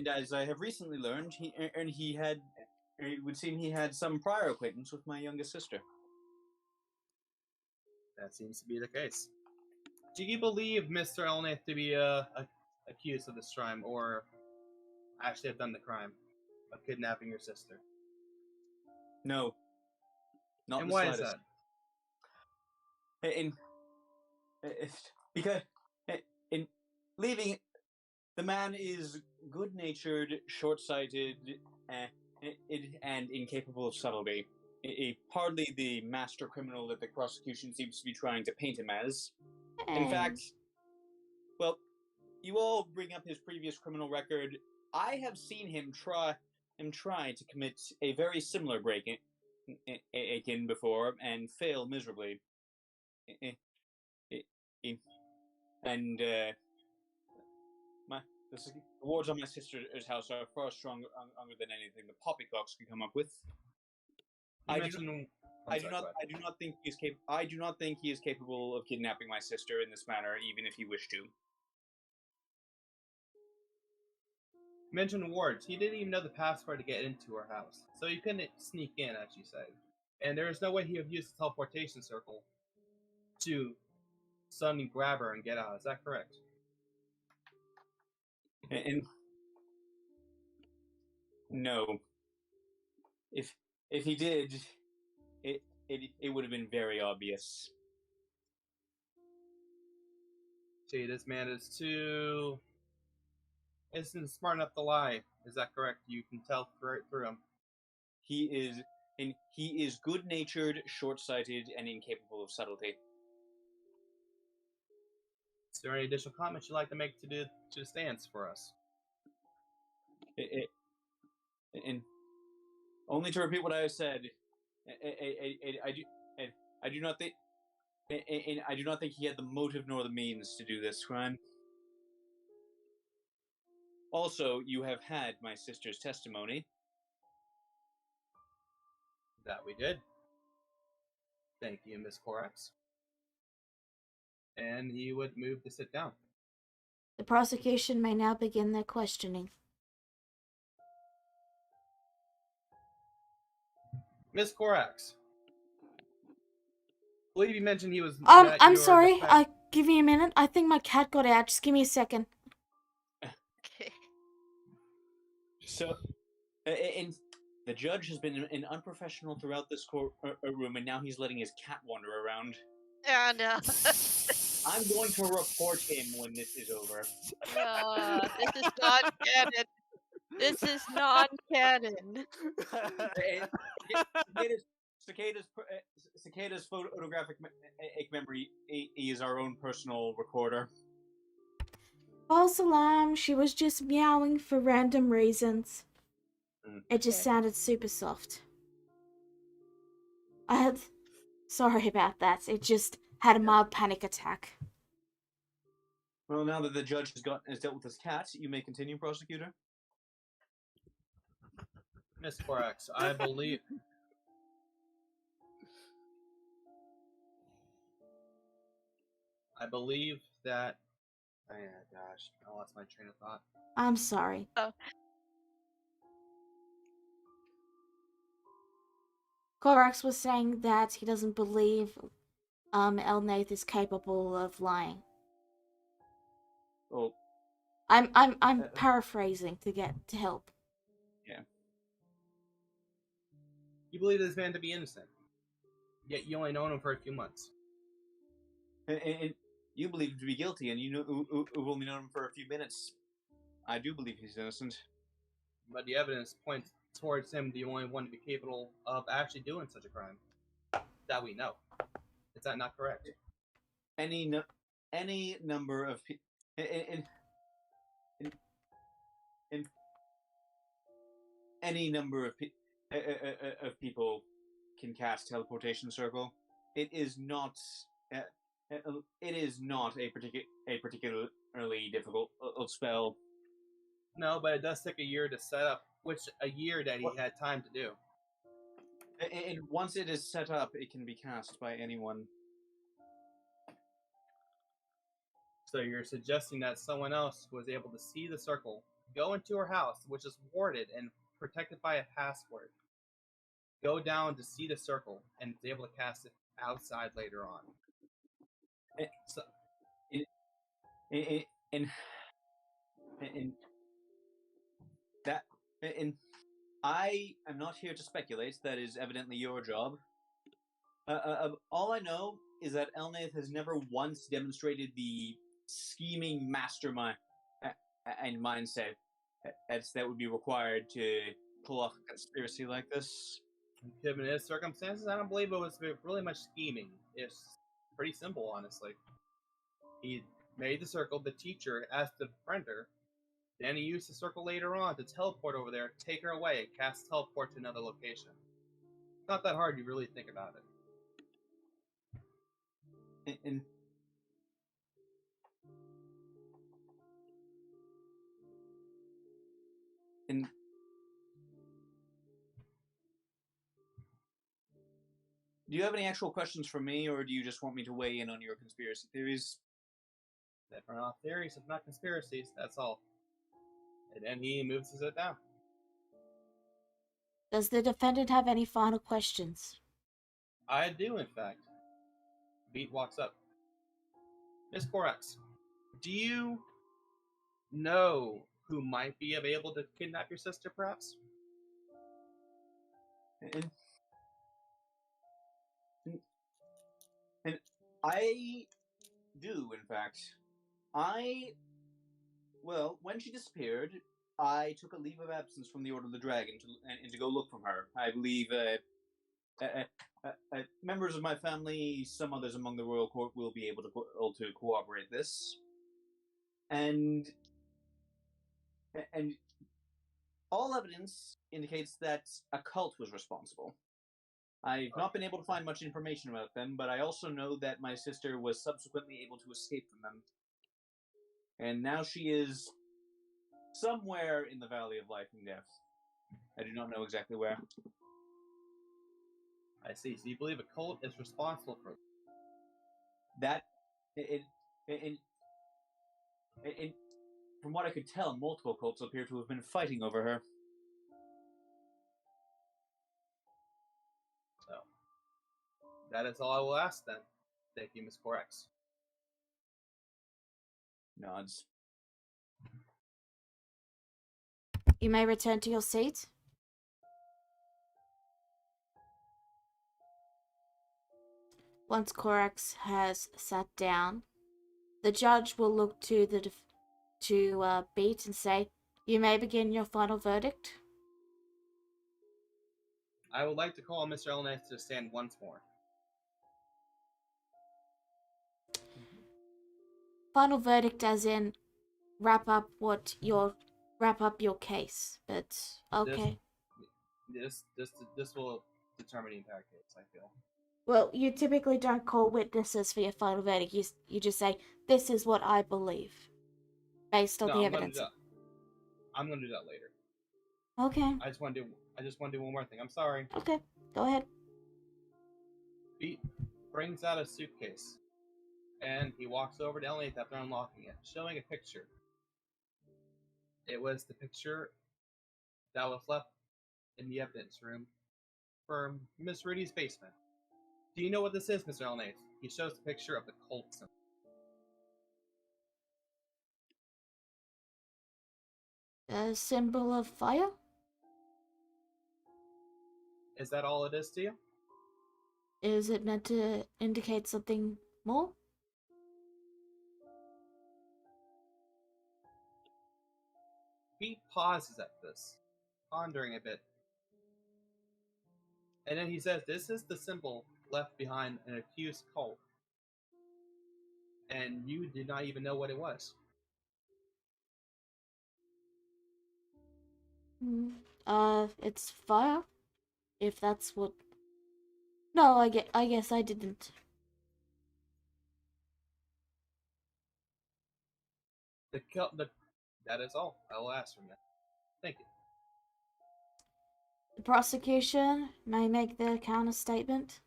as I have recently learned, it would seem he had some prior acquaintance with my youngest sister. That seems to be the case. Do you believe Mr. Elnath to be accused of this crime, or actually have done the crime of kidnapping your sister? No, not And the why is slightest. that? Because in leaving, the man is good-natured, short-sighted, and incapable of subtlety. Hardly the master criminal that the prosecution seems to be trying to paint him as. In fact, well, you all bring up his previous criminal record. I have seen him try to commit a very similar break-in before and fail miserably. And the wards on my sister's house are far stronger than anything the poppycocks can come up with. I do not think he is capable of kidnapping my sister in this manner, even if he wished to. You mentioned wards. He didn't even know the password to get into her house, so he couldn't sneak in, as you say. And there is no way he would use the teleportation circle to suddenly grab her and get out. Is that correct? And no, if he did, it would have been very obvious. See, this man isn't smart enough to lie. Is that correct? You can tell right through him. He is good-natured, short-sighted, and incapable of subtlety. Is there any additional comments you'd like to make to the stance for us? And only to repeat what I have said, I do not think, I do not think he had the motive nor the means to do this crime. Also, you have had my sister's testimony. That we did. Thank you, Miss Korax. And he would move to sit down. The prosecution may now begin their questioning. Miss Korax. I believe you mentioned he was. I'm sorry. Give me a minute. I think my cat got out. Just give me a second. Okay. So, and the judge has been unprofessional throughout this courtroom, and now he's letting his cat wander around. Oh no. I'm going to report him when this is over. This is not canon. This is non-canon. Cicada's photographic memory is our own personal recorder. False alarm. She was just meowing for random reasons. It just sounded super soft. Sorry about that. It just had a mild panic attack. Well, now that the judge has dealt with his cat, you may continue, prosecutor. Miss Korax, I believe. I believe that. Oh, yeah, gosh, I lost my train of thought. I'm sorry. Oh. Korax was saying that he doesn't believe Elnath is capable of lying. Oh. I'm paraphrasing to help. Yeah. You believe this man to be innocent, yet you only known him for a few months. And you believe him to be guilty, and you've only known him for a few minutes. I do believe he's innocent. But the evidence points towards him the only one to be capable of actually doing such a crime. That we know. Is that not correct? Any number of people. Any number of people can cast teleportation circle. It is not It is not a particularly difficult spell. No, but it does take a year to set up, which a year that he had time to do. And once it is set up, it can be cast by anyone. So you're suggesting that someone else was able to see the circle, go into her house, which is warded and protected by a password, go down to see the circle, and is able to cast it outside later on. So, In that, in I am not here to speculate. That is evidently your job. All I know is that Elnath has never once demonstrated the scheming mastermind and mindset that would be required to pull off a conspiracy like this. given his circumstances, I don't believe it was really much scheming. It's pretty simple, honestly. He made the circle, the teacher asked the friender, then he used the circle later on to teleport over there, take her away, cast teleport to another location. It's not that hard, you really think about it. And do you have any actual questions for me, or do you just want me to weigh in on your conspiracy theories? That are not theories, if not conspiracies, that's all. And then he moves it down. Does the defendant have any final questions? I do, in fact. Beat walks up. Miss Korax, do you know who might be able to kidnap your sister, perhaps? And I do, in fact. Well, when she disappeared, I took a leave of absence from the Order of the Dragon to go look for her. I believe members of my family, some others among the royal court, will be able to corroborate this. And all evidence indicates that a cult was responsible. I've not been able to find much information about them, but I also know that my sister was subsequently able to escape from them. And now she is somewhere in the Valley of Life and Death. I do not know exactly where. I see. So you believe a cult is responsible for that? From what I could tell, multiple cults appear to have been fighting over her. So, that is all I will ask then. Thank you, Miss Korax. Nods. You may return to your seat. Once Korax has sat down, the judge will look to Beat and say, "You may begin your final verdict." I would like to call Mr. Elnath to stand once more. Final verdict, as in wrap up your case. But okay. This will determine the entire case, I feel. Well, you typically don't call witnesses for your final verdict. You just say, "This is what I believe," based on the evidence. I'm gonna do that later. Okay. I just want to do one more thing. I'm sorry. Okay, go ahead. Beat brings out a suitcase, and he walks over to Elnath after unlocking it, showing a picture. It was the picture that was left in the evidence room from Miss Rudy's basement. Do you know what this is, Mr. Elnath? He shows the picture of the cult symbol. A symbol of fire? Is that all it is to you? Is it meant to indicate something more? He pauses at this, pondering a bit. And then he says, "This is the symbol left behind an accused cult. And you did not even know what it was." It's fire? If that's what... No, I guess I didn't. That is all I will ask from you. Thank you. The prosecution may make their counter statement.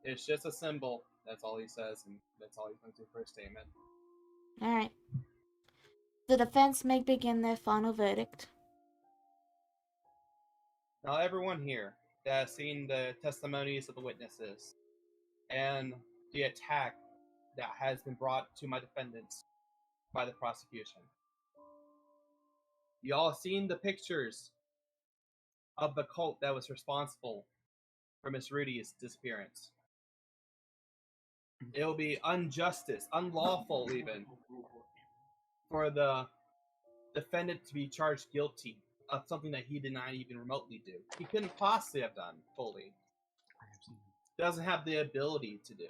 It's just a symbol. That's all he says, and that's all he's going to do for a statement. Alright. The defense may begin their final verdict. Now, everyone here that has seen the testimonies of the witnesses and the attack that has been brought to my defendants by the prosecution. You all seen the pictures of the cult that was responsible for Miss Rudy's disappearance. It will be injustice, unlawful even, for the defendant to be charged guilty of something that he did not even remotely do. He couldn't possibly have done fully. Doesn't have the ability to do.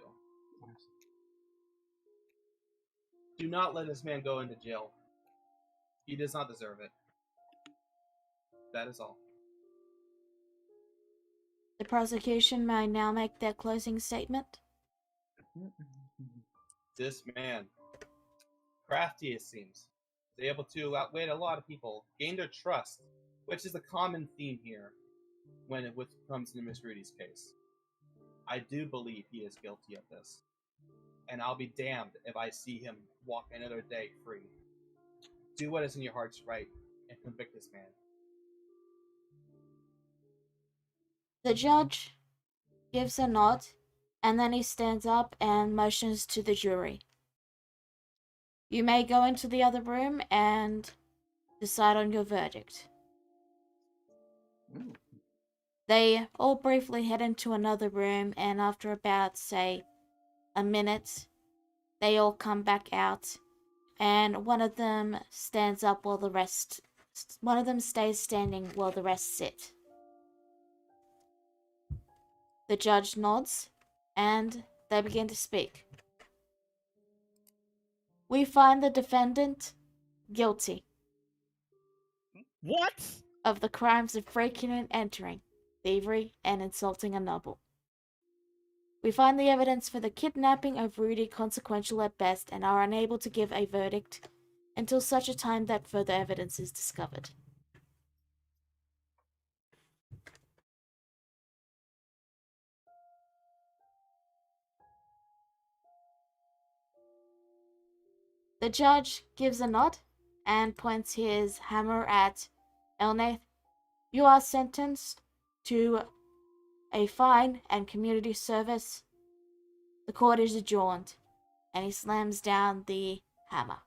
Do not let this man go into jail. He does not deserve it. That is all. The prosecution may now make their closing statement. This man, crafty it seems, is able to outwit a lot of people, gain their trust, which is a common theme here when it comes to Miss Rudy's case. I do believe he is guilty of this, and I'll be damned if I see him walk another day free. Do what is in your heart's right and convict this man. The judge gives a nod, and then he stands up and motions to the jury. You may go into the other room and decide on your verdict. They all briefly head into another room, and after about, say, a minute, they all come back out, and one of them stands up while the rest... One of them stays standing while the rest sit. The judge nods, and they begin to speak. We find the defendant guilty What? of the crimes of breaking and entering, thievery, and insulting a noble. We find the evidence for the kidnapping of Rudy consequential at best and are unable to give a verdict until such a time that further evidence is discovered. The judge gives a nod and points his hammer at Elnath. You are sentenced to a fine and community service. The court is adjourned, and he slams down the hammer.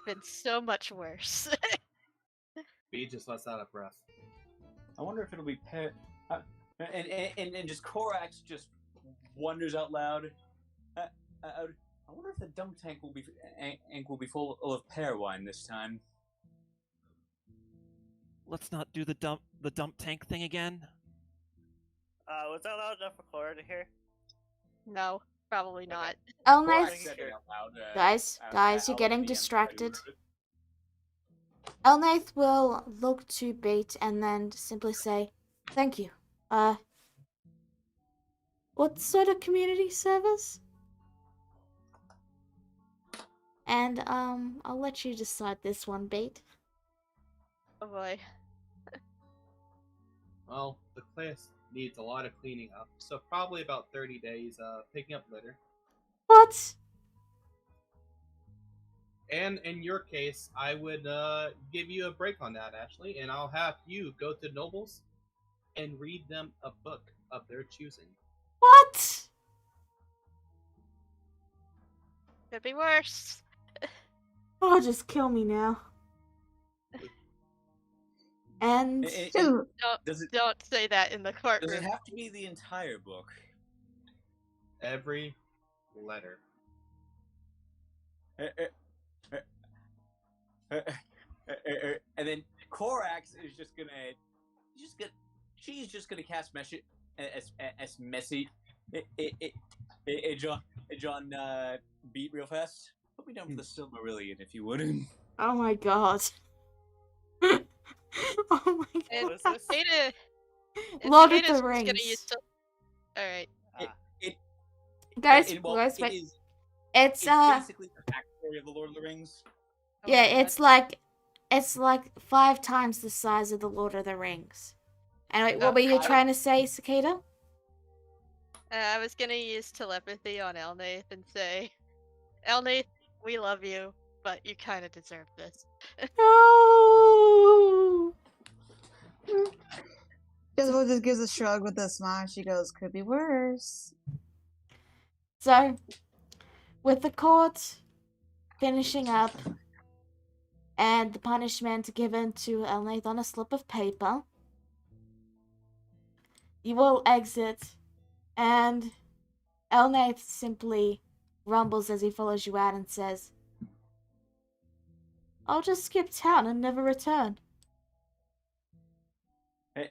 Been so much worse. B just lets out a breath. I wonder if it'll be and just Korax just wonders out loud. I wonder if the dump tank will be full of pear wine this time. Let's not do the dump tank thing again. Was that loud enough for Cora to hear? No, probably not. Korax Elnath, said it out loud, guys, you're out getting the distracted. empire. Elnath will look to Beat and then simply say, "Thank you. What sort of community service?" And I'll let you decide this one, Beat. Oh boy. Well, the place needs a lot of cleaning up, so probably about 30 days picking up litter. What? And in your case, I would give you a break on that, Ashley, and I'll have you go to nobles and read them a book of their choosing. What? Could be worse. Oh, just kill me now. And Does it Don't say that in the does it courtroom. have to be the entire book? Every letter. And then Korax is she's just gonna cast as messy. John, beat real fast. Put me down for the Silmarillion if you would. oh my god. Oh my And Was god. this? Cicada, Lord of Cicada's the gonna Rings. use Alright. Guys, It guys, is. It's basically the backstory of the Lord of the Rings. Oh yeah, my God. it's like 5 times the size of the Lord of the Rings. And wait, what were you I- trying to say, Cicada? I was gonna use telepathy on Elnath and say, Elnath, we love you, but you kind of deserve this. No. Jezebel just gives a shrug with a smile. She goes, "Could be worse." So, with the court finishing up and the punishment given to Elnath on a slip of paper, you all exit, and Elnath simply rumbles as he follows you out and says, I'll just skip town and never return. And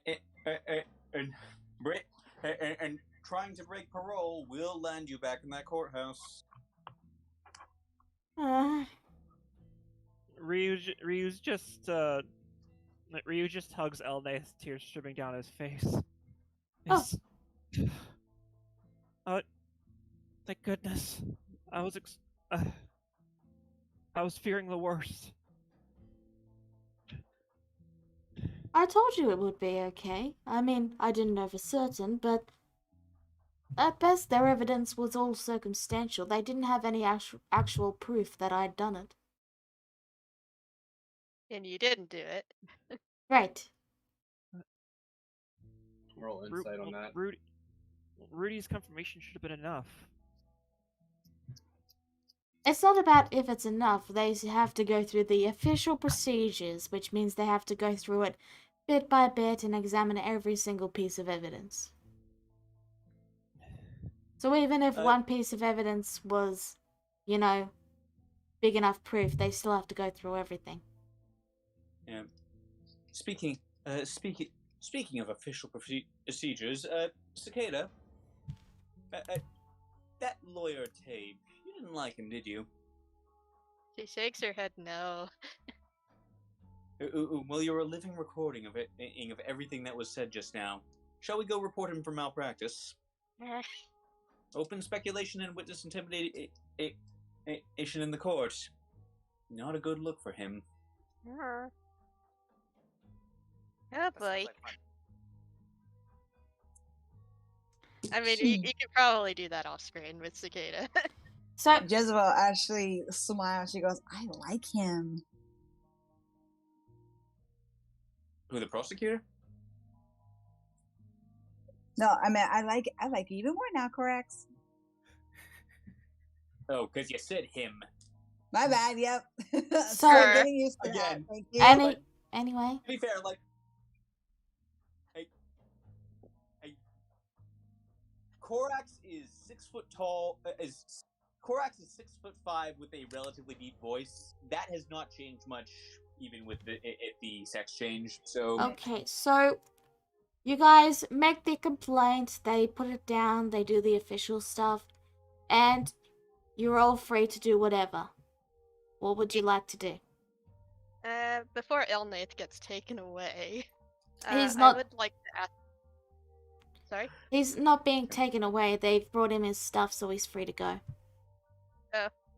and trying to break parole will land you back in that courthouse. Ryu just hugs Elnath, tears streaming down his face. Oh. Thank goodness. I was fearing the worst. I told you it would be okay. I mean, I didn't know for certain, but at best their evidence was all circumstantial. They didn't have any actual proof that I'd done it. And you didn't do it. Right. Roll insight on that. Rudy's confirmation should have been enough. It's not about if it's enough. They have to go through the official procedures, which means they have to go through it bit by bit and examine every single piece of evidence. So even if one piece of evidence was, you know, big enough proof, they still have to go through everything. Yeah. Speaking of official procedures, Cicada, that lawyer Tabe, you didn't like him, did you? She shakes her head no. Well, you're a living recording of everything that was said just now. Shall we go report him for malpractice? Open speculation and witness intimidation in the court. Not a good look for him. Oh That sounds boy. like fun. I mean, you could probably do that off screen with Cicada. So Jezebel actually smiles. She goes, "I like him." Who, the prosecutor? No, I mean, I like you even more now, correct? Oh, because you said him. My bad. Yep. So- I'm getting used to that. Again. Thank you. Anyway, To be fair, like, Korax is 6 foot tall. Korax is 6'5" with a relatively deep voice. That has not changed much, even with the sex change. So okay, so you guys make the complaint, they put it down, they do the official stuff, and you're all free to do whatever. What would you like to do? Before Elnath gets taken away, He's I not- would like to ask. Sorry? He's not being taken away. They've brought him his stuff, so he's free to go.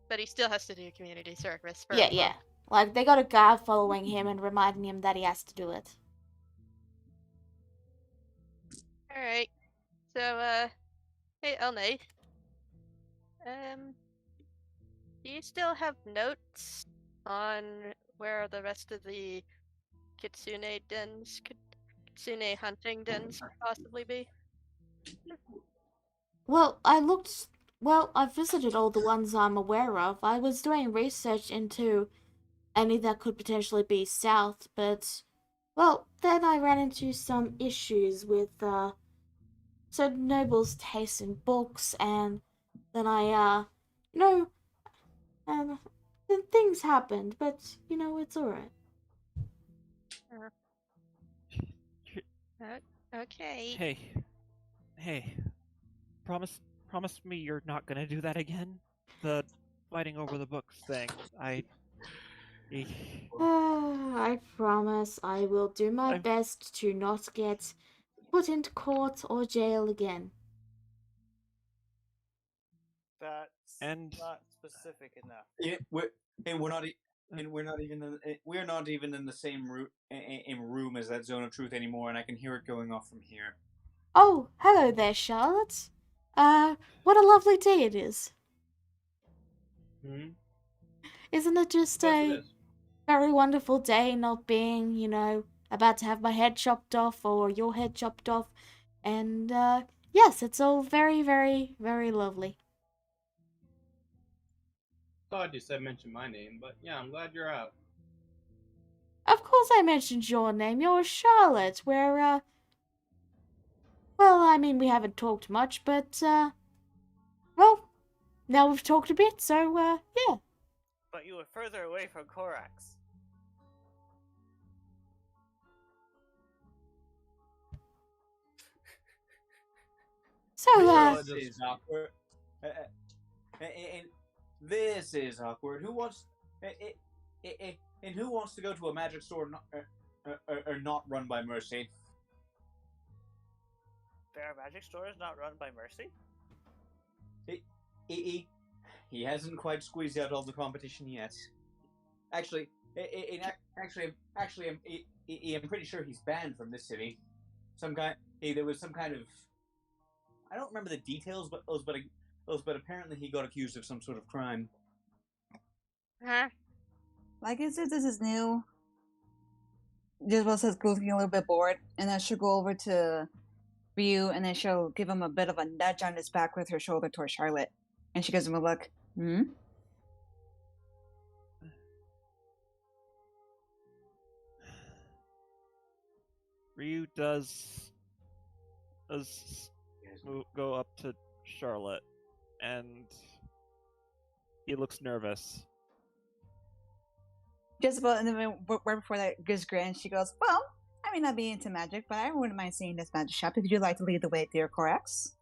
But he still has to do community service for Yeah, a yeah. month. Like, they got a guard following him and reminding him that he has to do it. Alright. So, hey Elnath. Do you still have notes on where the rest of the Kitsune hunting dens could possibly be? Well, I visited all the ones I'm aware of. I was doing research into any that could potentially be south, but, well, then I ran into some issues with, certain nobles' taste in books, and then then things happened, but, it's alright. Okay. Hey. Promise me you're not gonna do that again? The fighting over the books thing. I promise I will do my I'm- best to not get put into court or jail again. That's And- not specific enough. Yeah, we're not. And we're not even in the same room as that zone of truth anymore, and I can hear it going off from here. Oh, hello there, Charlotte. What a lovely day it is. Hmm? Isn't it just Yes, it a is. very wonderful day not being, about to have my head chopped off or your head chopped off? And, yes, it's all very, very, very lovely. Thought you said mention my name, but yeah, I'm glad you're out. Of course I mentioned your name. You're Charlotte. Well, I mean, we haven't talked much, but, well, now we've talked a bit, so, yeah. But you were further away from Korax. So, This is awkward. And this is awkward. Who wants? And who wants to go to a magic store or not run by Mercy? There are magic stores not run by Mercy? He hasn't quite squeezed out all the competition yet. Actually, I'm pretty sure he's banned from this city. There was some kind of, I don't remember the details, but apparently he got accused of some sort of crime. Huh? Like I said, this is new. Jezebel says looking a little bit bored, and then she'll go over to Ryu, and then she'll give him a bit of a nudge on his back with her shoulder towards Charlotte, and she gives him a look. Hmm. Ryu does go up to Charlotte, and he looks nervous. Jezebel, and then right before that gives grin, she goes, "Well, I may not be into magic, but I wouldn't mind seeing this magic shop if you'd like to lead the way, dear Corax."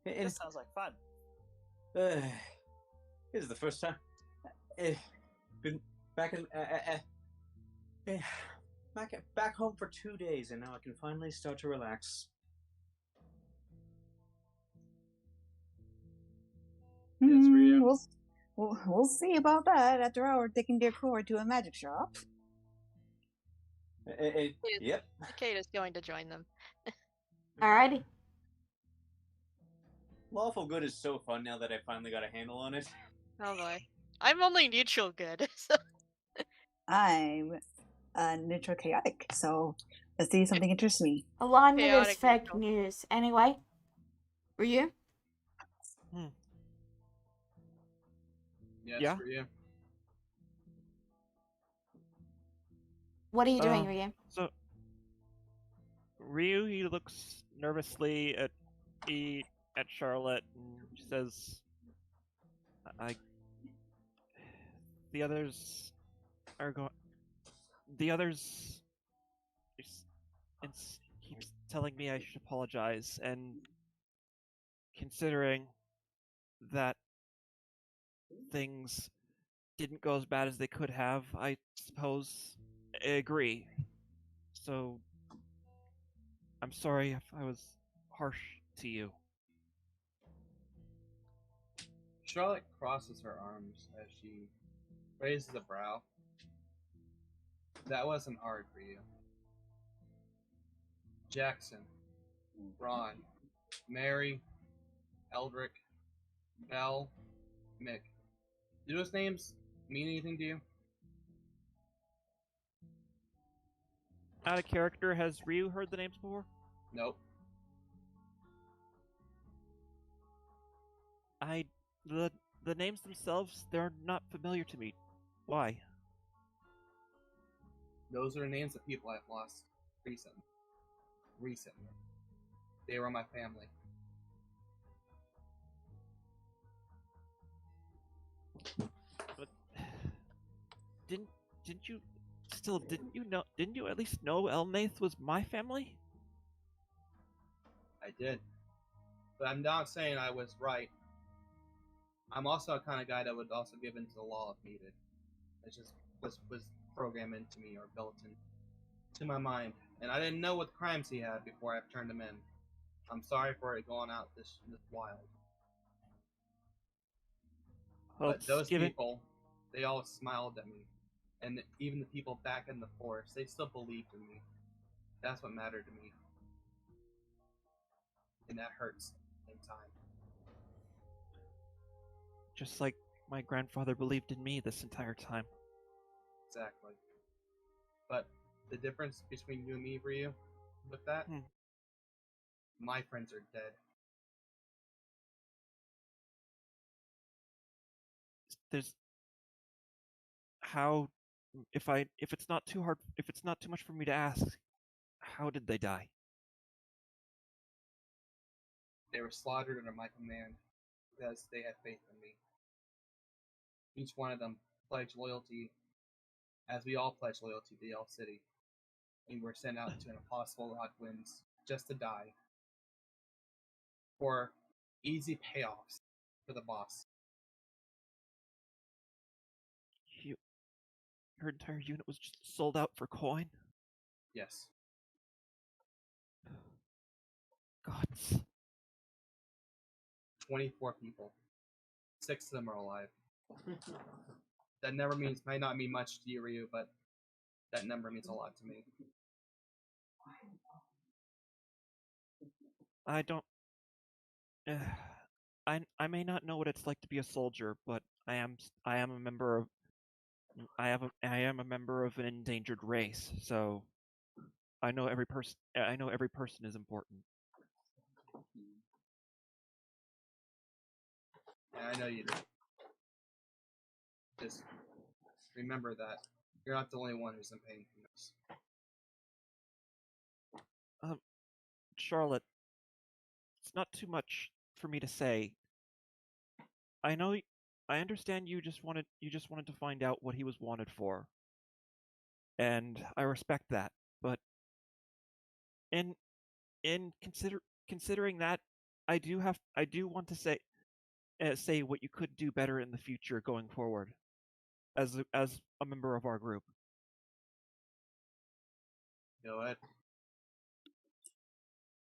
This sounds like fun. This is the first time. Been back in back home for 2 days, and now I can finally start to relax. Yes, Ryu. We'll see about that after our taking dear Cora to a magic shop. Yep. Kate is going to join them. alrighty. Lawful good is so fun now that I finally got a handle on it. Oh boy. I'm only neutral good, so I'm neutral chaotic, so let's see if something interests me. Alignment is Chaotic fake neutral. news. Anyway, Ryu? Yes, Yeah? Ryu. What are you doing, Ryu? So Ryu, he looks nervously at Charlotte, and she says, the others are going. The others keeps telling me I should apologize, and considering that things didn't go as bad as they could have, I suppose I agree. So I'm sorry if I was harsh to you. Charlotte crosses her arms as she raises a brow. That wasn't hard for you. Jackson, Ron, Mary, Eldrick, Bell, Mick. Do those names mean anything to you? Out of character, has Ryu heard the names before? Nope. The names themselves, they're not familiar to me. Why? Those are names of people I've lost recently. They were my family. But didn't you at least know Elnath was my family? I did. But I'm not saying I was right. I'm also a kind of guy that would also give into the law if needed. It just was programmed into me or built into my mind. And I didn't know what crimes he had before I turned him in. I'm sorry for it going out this wild. Well, But those given people, they all smiled at me. And even the people back in the forest, they still believed in me. That's what mattered to me. And that hurts in time. just like my grandfather believed in me this entire time. Exactly. But the difference between you and me, Ryu, with that, my friends are dead. There's how if it's not too hard, if it's not too much for me to ask, how did they die? They were slaughtered under my command because they had faith in me. Each one of them pledged loyalty, as we all pledge loyalty to the Elf City. We were sent out to an impossible odd winds just to die for easy payoffs for the boss. Your entire unit was just sold out for coin? Yes. Gods. 24 people. 6 of them are alive. That number might not mean much to you, Ryu, but that number means a lot to me. I don't. I may not know what it's like to be a soldier, but I am a member of I am a member of an endangered race, so I know every person is important. And I know you do. Just remember that you're not the only one who's in pain from this. Charlotte, it's not too much for me to say. I know I understand you just wanted to find out what he was wanted for. And I respect that, but in considering that, I do want to say what you could do better in the future going forward as a member of our group. Go ahead.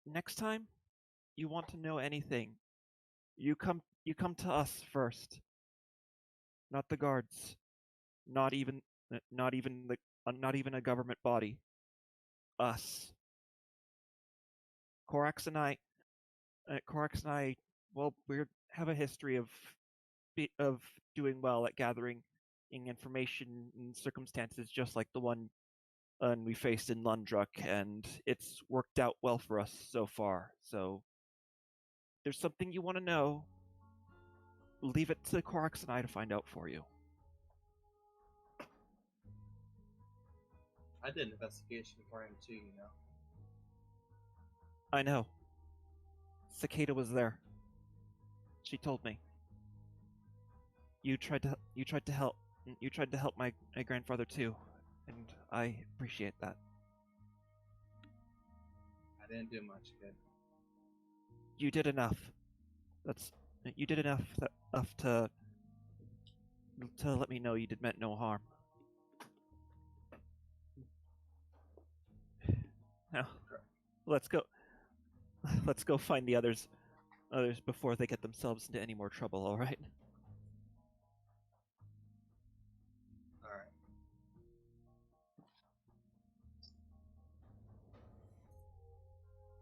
Next time you want to know anything, you come to us first. Not the guards. Not even not even a government body. Us. Korax and I well, we have a history of doing well at gathering information in circumstances just like the one we faced in Lundruk, and it's worked out well for us so far. So, if there's something you want to know, leave it to Korax and I to find out for you. I did an investigation for him too, you know. I know. Cicada was there. She told me. You tried to help. You tried to help my grandfather too, and I appreciate that. I didn't do much good. You did enough. You did enough to let me know you meant no harm. Now, let's go. Let's go find the others before they get themselves into any more trouble. All right. All right.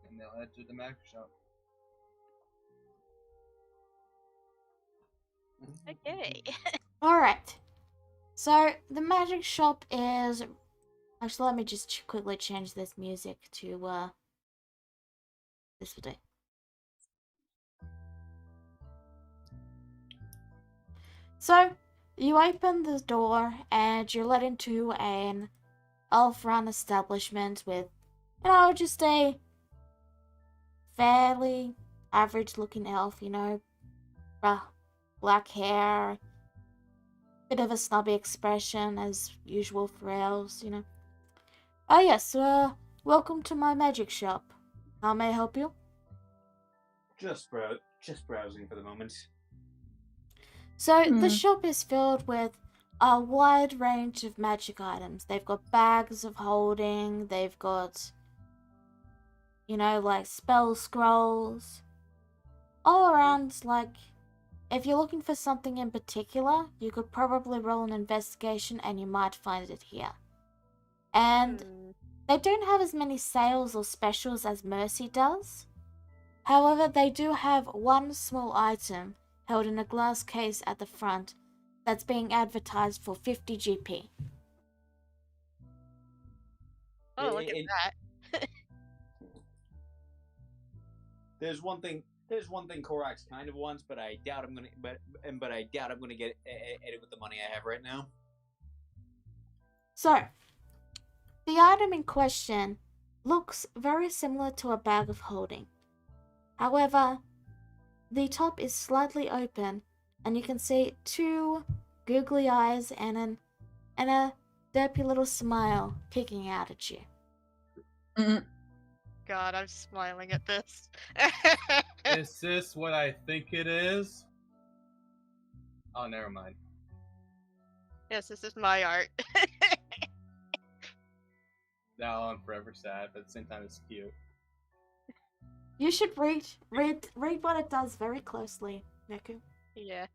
And they'll head to the magic shop. Okay. Alright. So, the magic shop is... Actually, let me just quickly change this music to, this will do. So, you open the door and you're led into an elf-run establishment with, just a fairly average-looking elf, black hair, bit of a snobby expression as usual for elves, Oh yes, welcome to my magic shop. How may I help you? Just browsing for the moment. So the shop is filled with a wide range of magic items. They've got bags of holding, they've got, like spell scrolls, all around, like, if you're looking for something in particular, you could probably roll an investigation and you might find it here. And they don't have as many sales or specials as Mercy does. However, they do have one small item held in a glass case at the front that's being advertised for 50 GP. Oh, look at that. There's one thing Korax kind of wants, but I doubt I'm gonna. But I doubt I'm gonna get it with the money I have right now. So, the item in question looks very similar to a bag of holding. However, the top is slightly open, and you can see two googly eyes and a derpy little smile peeking out at you. God, I'm smiling at this. Is this what I think it is? Oh, never mind. Yes, this is my art. Now I'm forever sad, but at the same time it's cute. You should read what it does very closely, Neku. Yeah.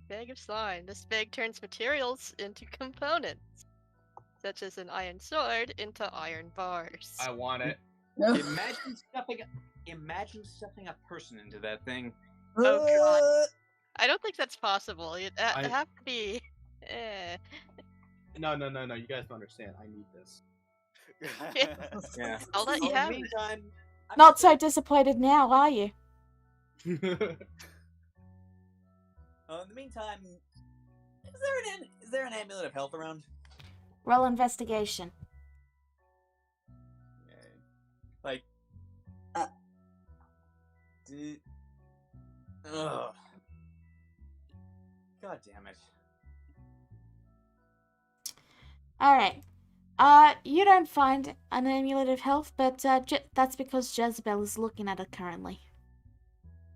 Bag of slime. This bag turns materials into components, such as an iron sword into iron bars. I want it. Imagine stuffing a person into that thing. Oh God. I don't think that's possible. It have to be. No. You guys don't understand. I need this. Yeah. I'll let you In have the it. meantime, Not so disappointed now, are you? In the meantime, is there an amulet of health around? Roll investigation. Okay. Like, ugh. God damn it. Alright. You don't find an amulet of health, but that's because Jezebel is looking at it currently.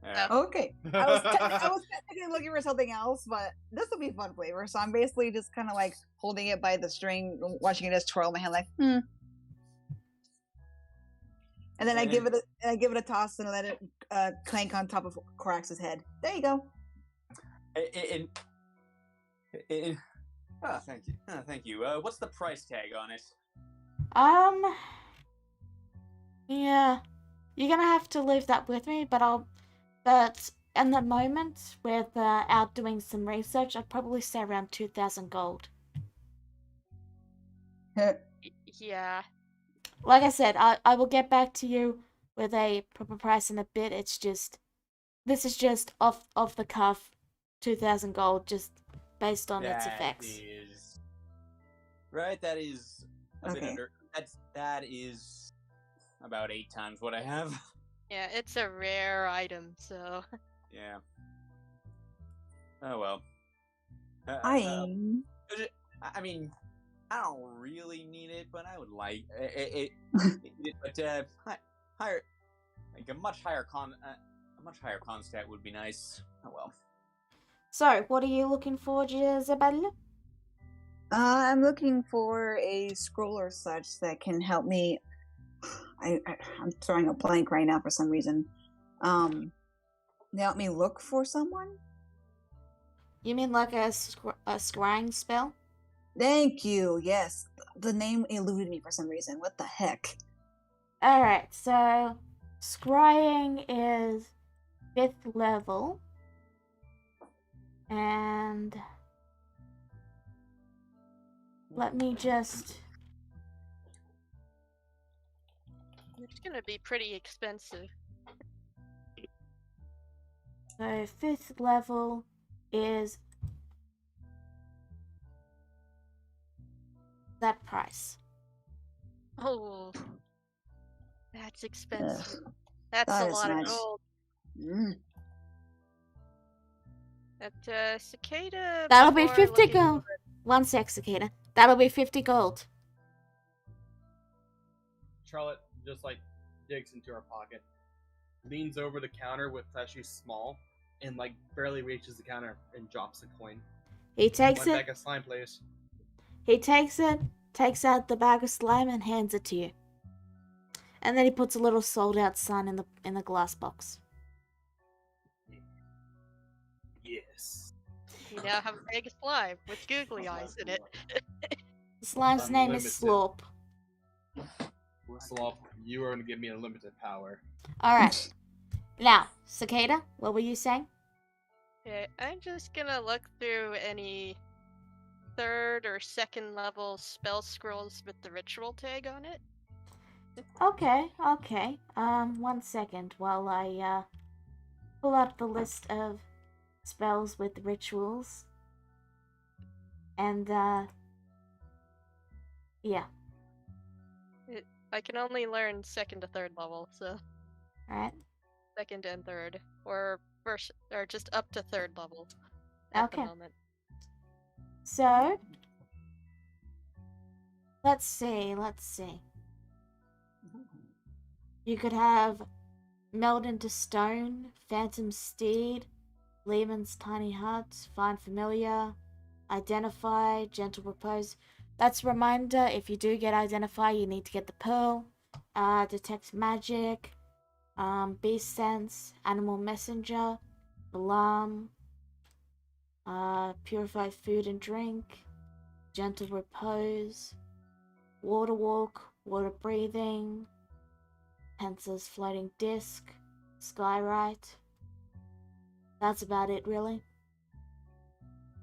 Yeah. Okay. I was technically looking for something else, but this will be fun flavor. So I'm basically just kind of like holding it by the string, watching it just twirl in my hand, like, And then I give it a toss and let it clank on top of Corax's head. There you go. Thank you. Thank you. What's the price tag on it? Yeah, you're gonna have to leave that with me, but in the moment, with out doing some research, I'd probably say around 2,000 gold. Yeah. Like I said, I will get back to you with a proper price in a bit. This is just off the cuff, 2,000 gold, just based on its effects. That is a bit Okay. under. That is about 8 times what I have. Yeah, it's a rare item, so. Yeah. Oh well. I mean, I don't really need it, but I would like it. But higher, like a much higher con stat would be nice. Oh well. So, what are you looking for, Jezebel? I'm looking for a scroll or such that can help me. I'm throwing a blank right now for some reason. Help me look for someone. You mean like a scrying spell? Thank you. Yes, the name eluded me for some reason. What the heck? Alright, so scrying is 5th level. And let me just... It's gonna be pretty expensive. So 5th level is that price. Oh, that's expensive. That's that a is lot of much. gold. That cicada. That'll be before 50 looking gold. One sec, Cicada. That'll be 50 gold. Charlotte just like digs into her pocket, leans over the counter with she's small, and like barely reaches the counter and drops the coin. He takes One it. bag of slime, please. He takes it, takes out the bag of slime, and hands it to you. And then he puts a little sold-out sun in the glass box. Yes. You now have a big slime with googly eyes in it. The slime's name is Unlimited. Slorp. Slop, you are going to give me unlimited power. Alright. Now, Cicada, what were you saying? Okay, I'm just gonna look through any 3rd or 2nd level spell scrolls with the ritual tag on it. Okay. 1 second while I pull up the list of spells with rituals. And yeah. I can only learn 2nd to 3rd level, so Alright. 2nd and 3rd, or first, or just up to 3rd level at the Okay. moment. So let's see. You could have Meld into Stone, Phantom Steed, Lehman's Tiny Hut, Find Familiar, Identify, Gentle Repose. That's a reminder, if you do get Identify, you need to get the Pearl. Detect Magic, Beast Sense, Animal Messenger, Alarm, Purified Food and Drink, Gentle Repose, Water Walk, Water Breathing, Pence's Floating Disc, Skywrite. That's about it, really.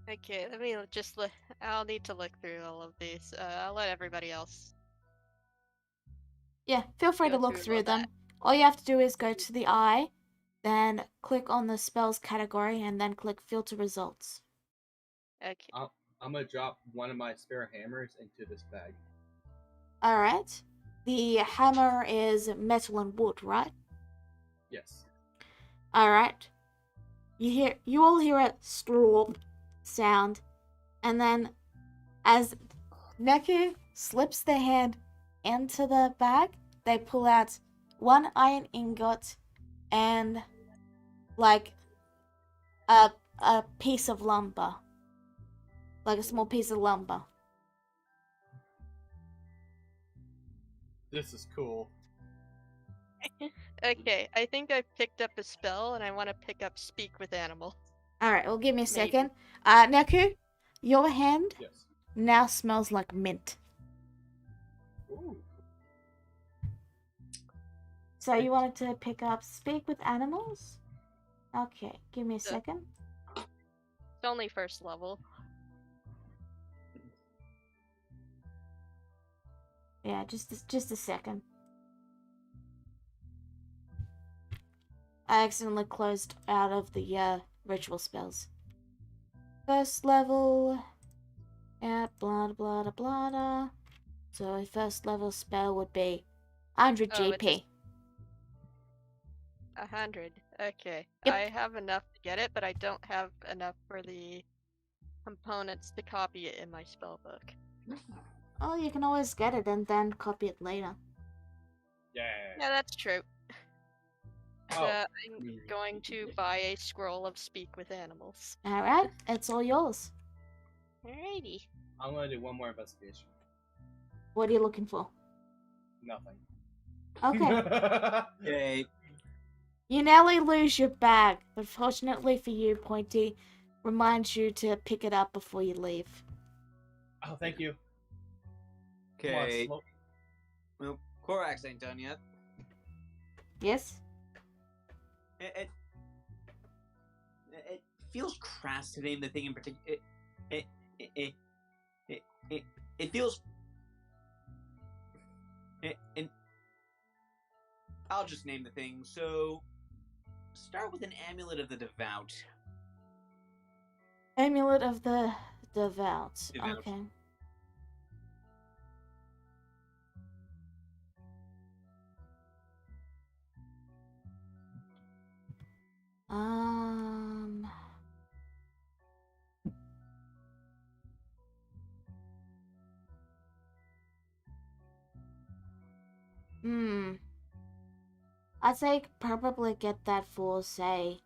Okay, let me just look. I'll need to look through all of these. I'll let everybody else. Yeah, feel free to Go look through through all them. that. All you have to do is go to the eye, then click on the spells category, and then click filter results. Okay. I'm going to drop one of my spare hammers into this bag. Alright. The hammer is metal and wood, right? Yes. Alright. You all hear a slurp sound, and then as Neku slips their hand into the bag, they pull out one iron ingot and like a piece of lumber. Like a small piece of lumber. This is cool. Okay, I think I picked up a spell, and I want to pick up Speak with Animal. Alright, well give me a Maybe. second. Neku, your hand Yes. now smells like mint. Ooh. So you wanted to pick up Speak with Animals? Okay, give me a Yeah. second. It's only 1st level. Yeah, just a second. I accidentally closed out of the ritual spells. 1st level. Yeah, blah blah blah blah. So 1st level spell would be 100 Oh, it's GP. 100. Okay. Yep. I have enough to get it, but I don't have enough for the components to copy it in my spell book. Oh, you can always get it and then copy it later. Yeah. Yeah, that's true. So Oh. I'm going to buy a scroll of Speak with Animals. Alright, it's all yours. Alrighty. I'm going to do one more investigation. What are you looking for? Nothing. Okay. Okay. You nearly lose your bag, but fortunately for you, Pointy reminds you to pick it up before you leave. Oh, thank you. Come on, Okay. slow- Well, Korax ain't done yet. Yes? It feels crass to name the thing in particular. It feels. And I'll just name the thing. So, start with an amulet of the devout. Amulet of the Devout. Devout. Okay. Um. I'd say probably get that for, say,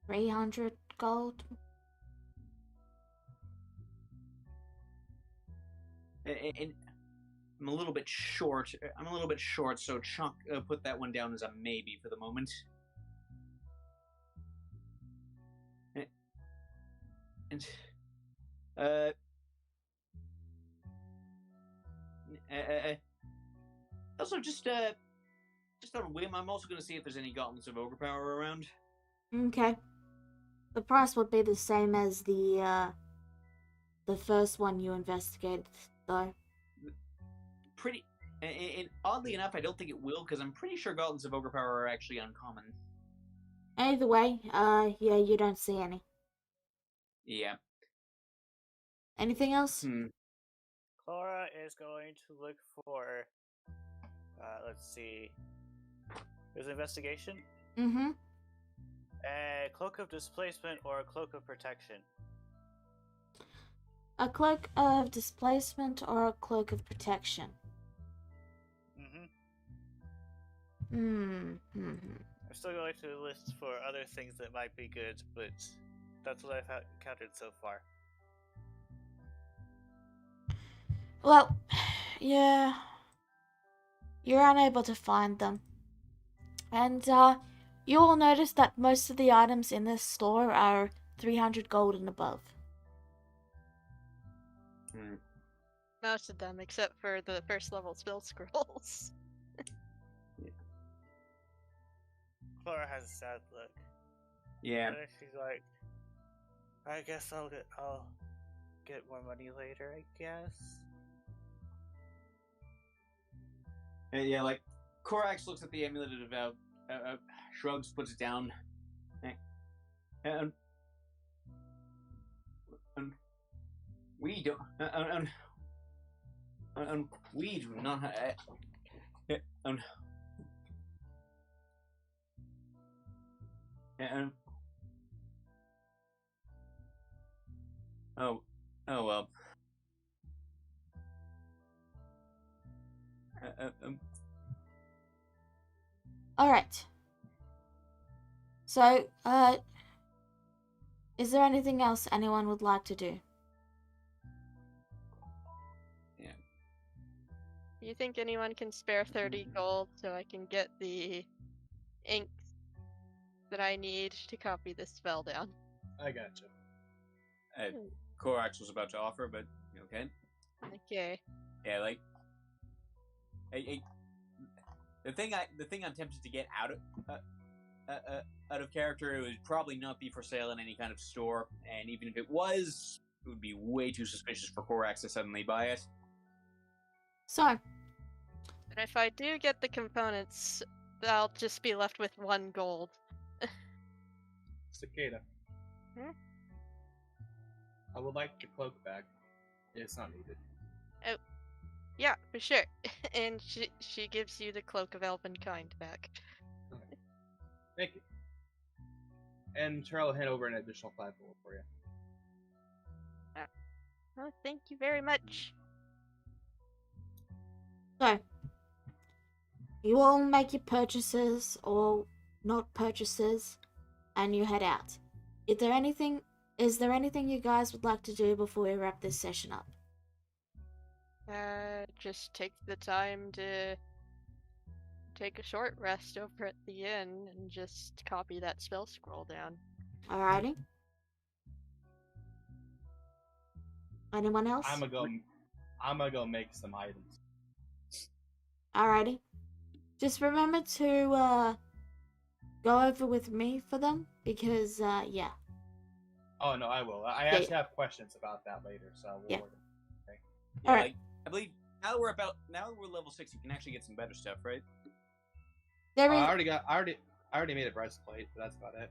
300 gold. And I'm a little bit short. So Chuck put that one down as a maybe for the moment. And uh, also just on a whim, I'm also going to see if there's any gauntlets of ogre power around. Okay. The price would be the same as the first one you investigated, though. Pretty. And oddly enough, I don't think it will, because I'm pretty sure gauntlets of ogre power are actually uncommon. Either way, yeah, you don't see any. Yeah. Anything else? Clara is going to look for. Let's see. There's investigation. Mm-hmm. A cloak of displacement or a cloak of protection. A cloak of displacement or a cloak of protection? Mm-hmm. Mm-hmm. I'm still going to list for other things that might be good, but that's what I've encountered so far. Well, yeah. You're unable to find them. And, you will notice that most of the items in this store are 300 gold and above. Most of them, except for the first level spell scrolls. Clara has a sad look. Yeah. And she's like, I guess I'll get more money later, I guess. Yeah, like, Korax looks at the amulet of shrugs, puts it down. And we don't. We do not. Oh well. Alright. So, is there anything else anyone would like to do? Yeah. Do you think anyone can spare 30 gold so I can get the ink that I need to copy this spell down? I gotcha. Korax was about to offer, but okay. Okay. Yeah, like the thing I'm tempted to get out of character, it would probably not be for sale in any kind of store, and even if it was, it would be way too suspicious for Korax to suddenly buy it. So, And if I do get the components, I'll just be left with 1 gold. Cicada. Hmm? I would like the cloak back. It's not needed. Oh, yeah, for sure. And she gives you the Cloak of Elvenkind back. Okay. Thank you. And Charlie will hand over an additional 5 gold for you. Oh, thank you very much. So, you all make your purchases or not purchases, and you head out. Is there anything you guys would like to do before we wrap this session up? Just take the time to take a short rest over at the inn and just copy that spell scroll down. Alrighty. Anyone else? I'm gonna go make some items. Alrighty. Just remember to go over with me for them because yeah. Oh no, I will. I actually have questions about that later, so we'll work. Okay. Yeah, Alright. like, I believe now that we're level 6, you can actually get some better stuff, right? There is I already made a breastplate, but that's about it.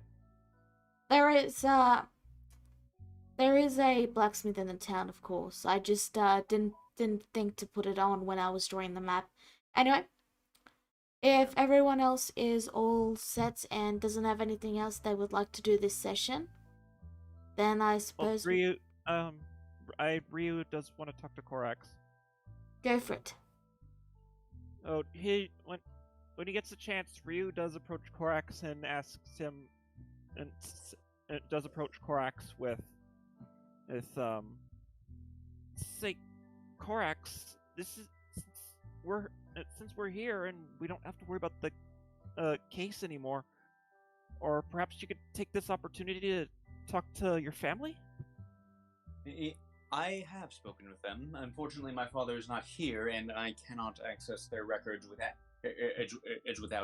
there is a blacksmith in the town, of course. I just didn't think to put it on when I was drawing the map. Anyway, if everyone else is all set and doesn't have anything else they would like to do this session, then I suppose Ryu does want to talk to Korax. go for it. Oh, when he gets a chance, Ryu does approach Korax and asks him, and does approach Korax with, say, Korax, since we're here and we don't have to worry about the case anymore, or perhaps you could take this opportunity to talk to your family? I have spoken with them. Unfortunately, my father is not here, and I cannot access their records without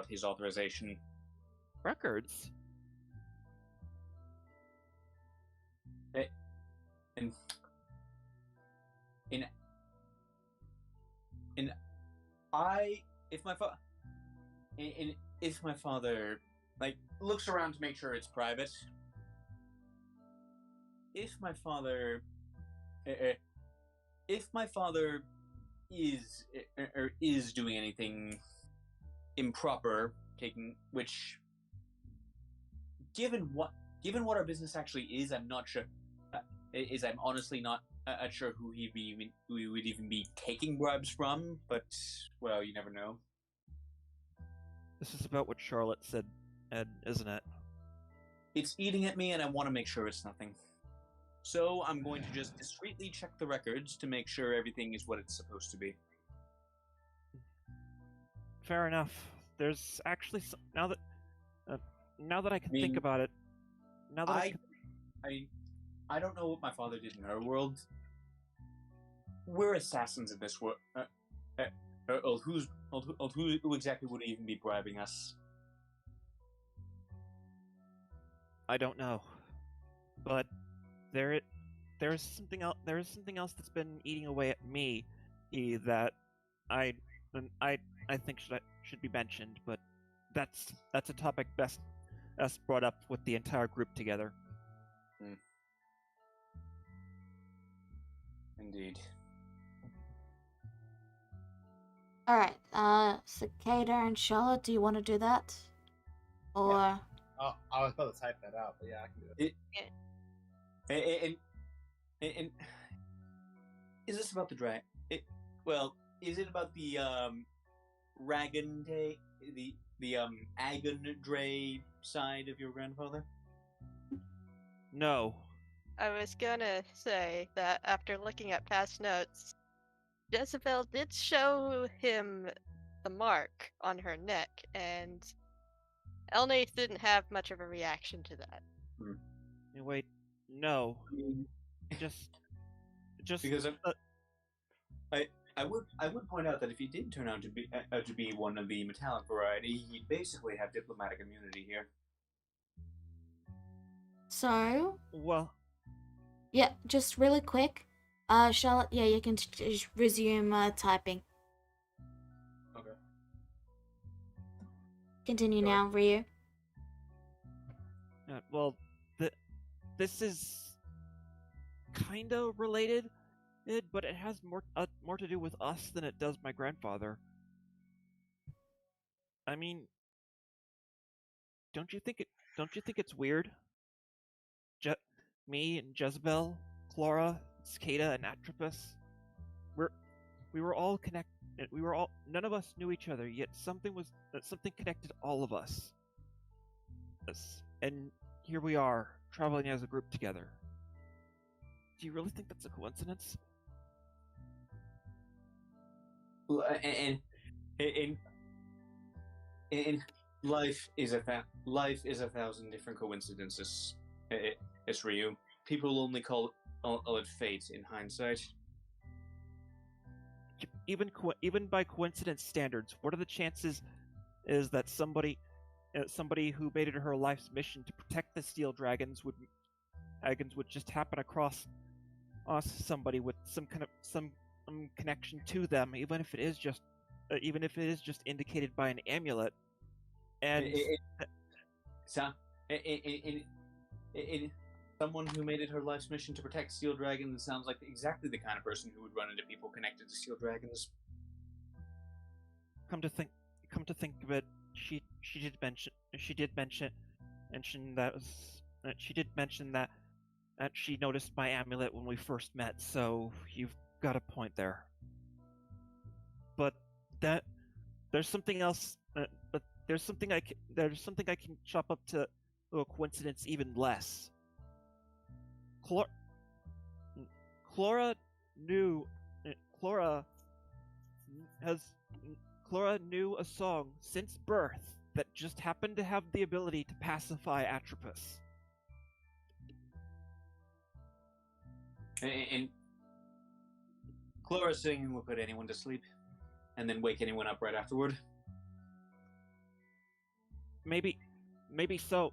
his authorization. Records? And if my father, if my father, like, looks around to make sure it's private, if my father, if my father is doing anything improper, given what our business actually is, I'm not sure. I'm honestly not sure who we would even be taking bribes from. But well, you never know. This is about what Charlotte said, Ed, isn't it? It's eating at me, and I want to make sure it's nothing. So I'm going to just discreetly check the records to make sure everything is what it's supposed to be. Fair enough. There's actually now that I can think about it. Now that I don't know what my father did in our world. We're assassins in this world. Who exactly would even be bribing us? I don't know, but there's something else. There is something else that's been eating away at me that I think should be mentioned, but that's a topic best brought up with the entire group together. Indeed. All right. Cicada and Charlotte, do you want to do that? Or Yeah. Oh, I was about to type that out, but yeah, I can do it. And is this about the drag? Is it about the Ragan the Agon Dre side of your grandfather? No. I was gonna say that after looking at past notes, Jezebel did show him the mark on her neck, and Elnath didn't have much of a reaction to that. Wait, no. Just because I would point out that if he did turn out to be one of the metallic variety, he'd basically have diplomatic immunity here. so? Well, Yeah, just really quick. Charlotte, yeah, you can just resume typing. Okay. Continue Go now, Ryu. well, this is kind of related, but it has more to do with us than it does my grandfather. I mean, don't you think it's weird? Me and Jezebel, Clara, Cicada, and Atropos, we were all connected. None of us knew each other, yet something connected all of us. And here we are, traveling as a group together. Do you really think that's a coincidence? And life is a thousand different coincidences. It's Ryu. People only call it fate in hindsight. Even by coincidence standards, what are the chances is that somebody who made it her life's mission to protect the steel dragons would just happen across somebody with some connection to them, even if it is just indicated by an amulet. And someone who made it her life's mission to protect steel dragons sounds like exactly the kind of person who would run into people connected to steel dragons. Come to think of it, she did mention that she noticed my amulet when we first met. So you've got a point there. But there's something else. But there's something I can chop up to a coincidence even less. Clara knew a song since birth that just happened to have the ability to pacify Atropos. And Clora's singing will put anyone to sleep, and then wake anyone up right afterward. Maybe so.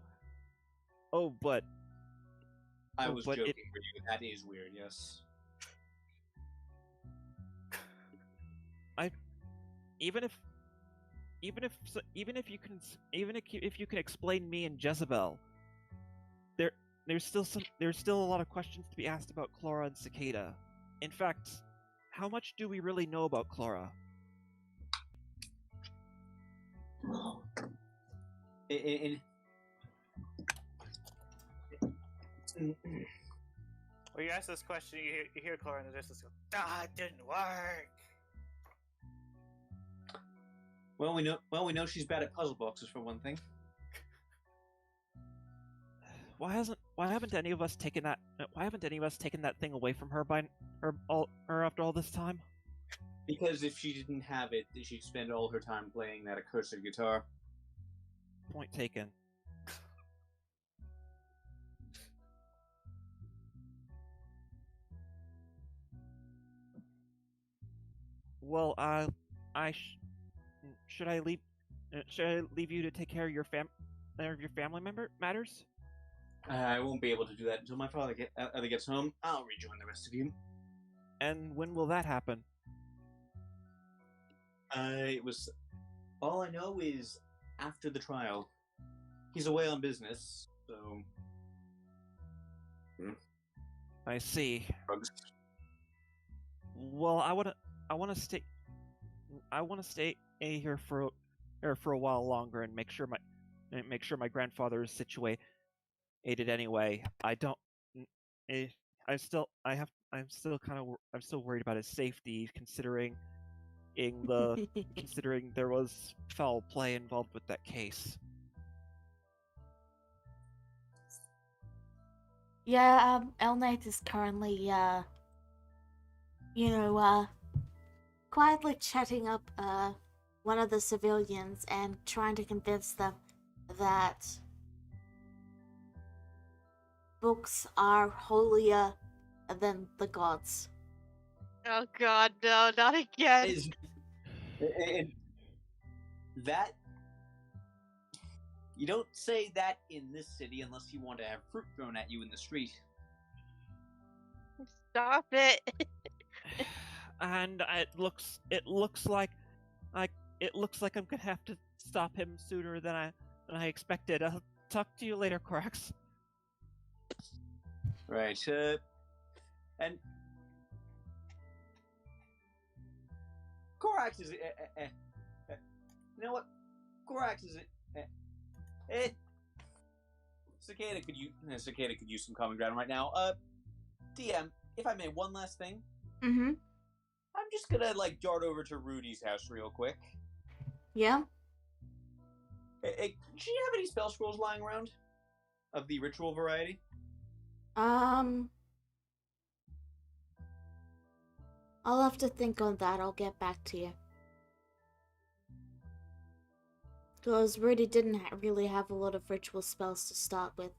Oh, but I Oh, was but joking it- for you. That is weird, yes. even if if you can explain me and Jezebel, there's still a lot of questions to be asked about Clara and Cicada. In fact, how much do we really know about Clara? In, When you ask this question, you hear Cora in the distance go, "Ah, it didn't work." well, we know she's bad at puzzle boxes for one thing. Why haven't any of us taken that thing away from her after all this time? Because if she didn't have it, she'd spend all her time playing that accursed guitar. Point taken. Well, should I leave you to take care of your family member matters? I won't be able to do that until my father gets home. I'll rejoin the rest of you. And when will that happen? It was. All I know is after the trial. He's away on business, so. I see. Drugs. Well, I wanna stay here for a while longer and make sure my grandfather is situated anyway. I don't. I'm still worried about his safety, considering there was foul play involved with that case. Yeah, Elnate is currently, quietly chatting up, one of the civilians and trying to convince them that books are holier than the gods. Oh god, no, not again. And that. You don't say that in this city unless you want to have fruit thrown at you in the street. Stop it. And it looks like I'm gonna have to stop him sooner than I expected. I'll talk to you later, Corax. Right. And Corax is. You know what? Corax is. Cicada could use some common ground right now. DM, if I may, one last thing. Mm-hmm. I'm just gonna dart over to Rudy's house real quick. Yeah? Hey, do you have any spell scrolls lying around? Of the ritual variety? I'll have to think on that. I'll get back to you. Because Rudy didn't really have a lot of ritual spells to start with.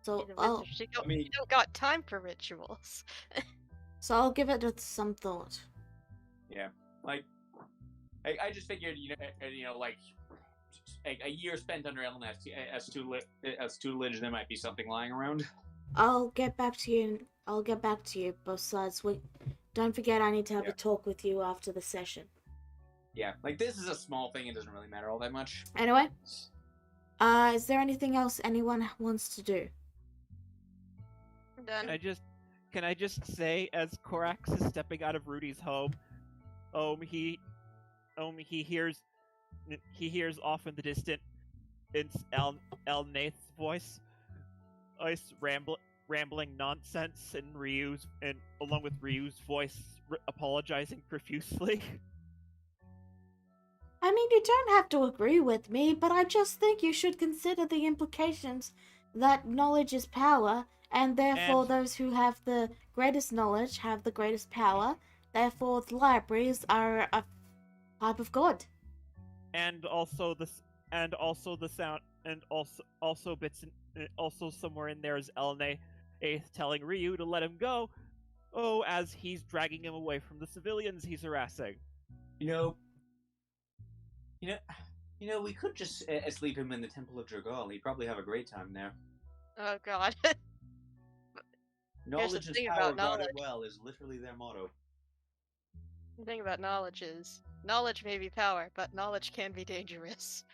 So You don't got time for rituals. So I'll give it some thought. Yeah, I just figured, a year spent under LNS as tutelage, there might be something lying around. I'll get back to you. Besides, don't forget I need to have a talk with you after the session. Yeah, this is a small thing. It doesn't really matter all that much. Anyway, is there anything else anyone wants to do? I'm done. Can I just say, as Corax is stepping out of Rudy's home, he hears off in the distance El Nath's voice, rambling nonsense, and along with Ryu's voice apologizing profusely. I mean, you don't have to agree with me, but I just think you should consider the implications that knowledge is power, and therefore those who have the greatest knowledge have the greatest power. Therefore, the libraries are a type of god. And also the sound, and also somewhere in there is Elne Eighth telling Ryu to let him go, as he's dragging him away from the civilians he's harassing. You know, we could just sleep him in the Temple of Dragal. He'd probably have a great time there. Oh god. Knowledge is thing power, about guarded knowledge. well is literally their motto. The thing about knowledge is, knowledge may be power, but knowledge can be dangerous.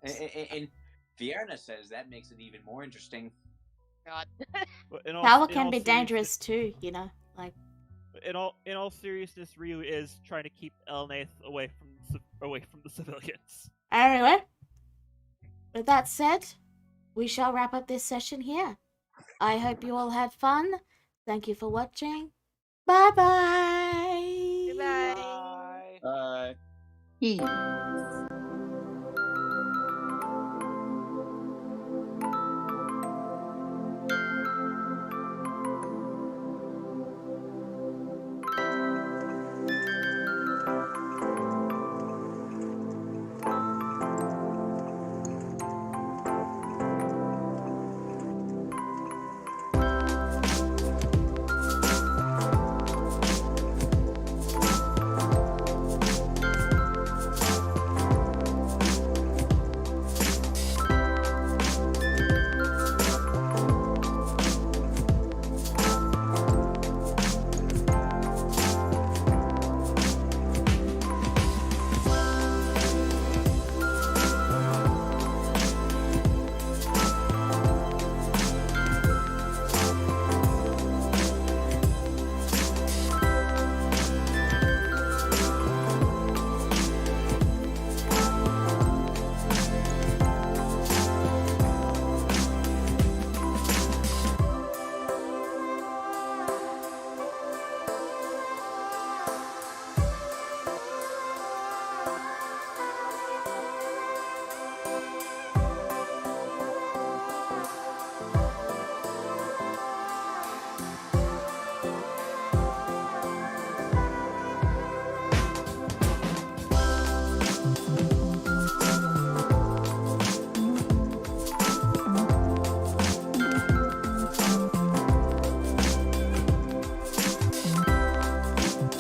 And Vierna says that makes it even more interesting. God. Power can be dangerous too, you know. Like, in all seriousness, Ryu is trying to keep Elnath away from the civilians. anyway, with that said, we shall wrap up this session here. I hope you all had fun. Thank you for watching. Bye bye. Goodbye. Bye. Uh, Yeah.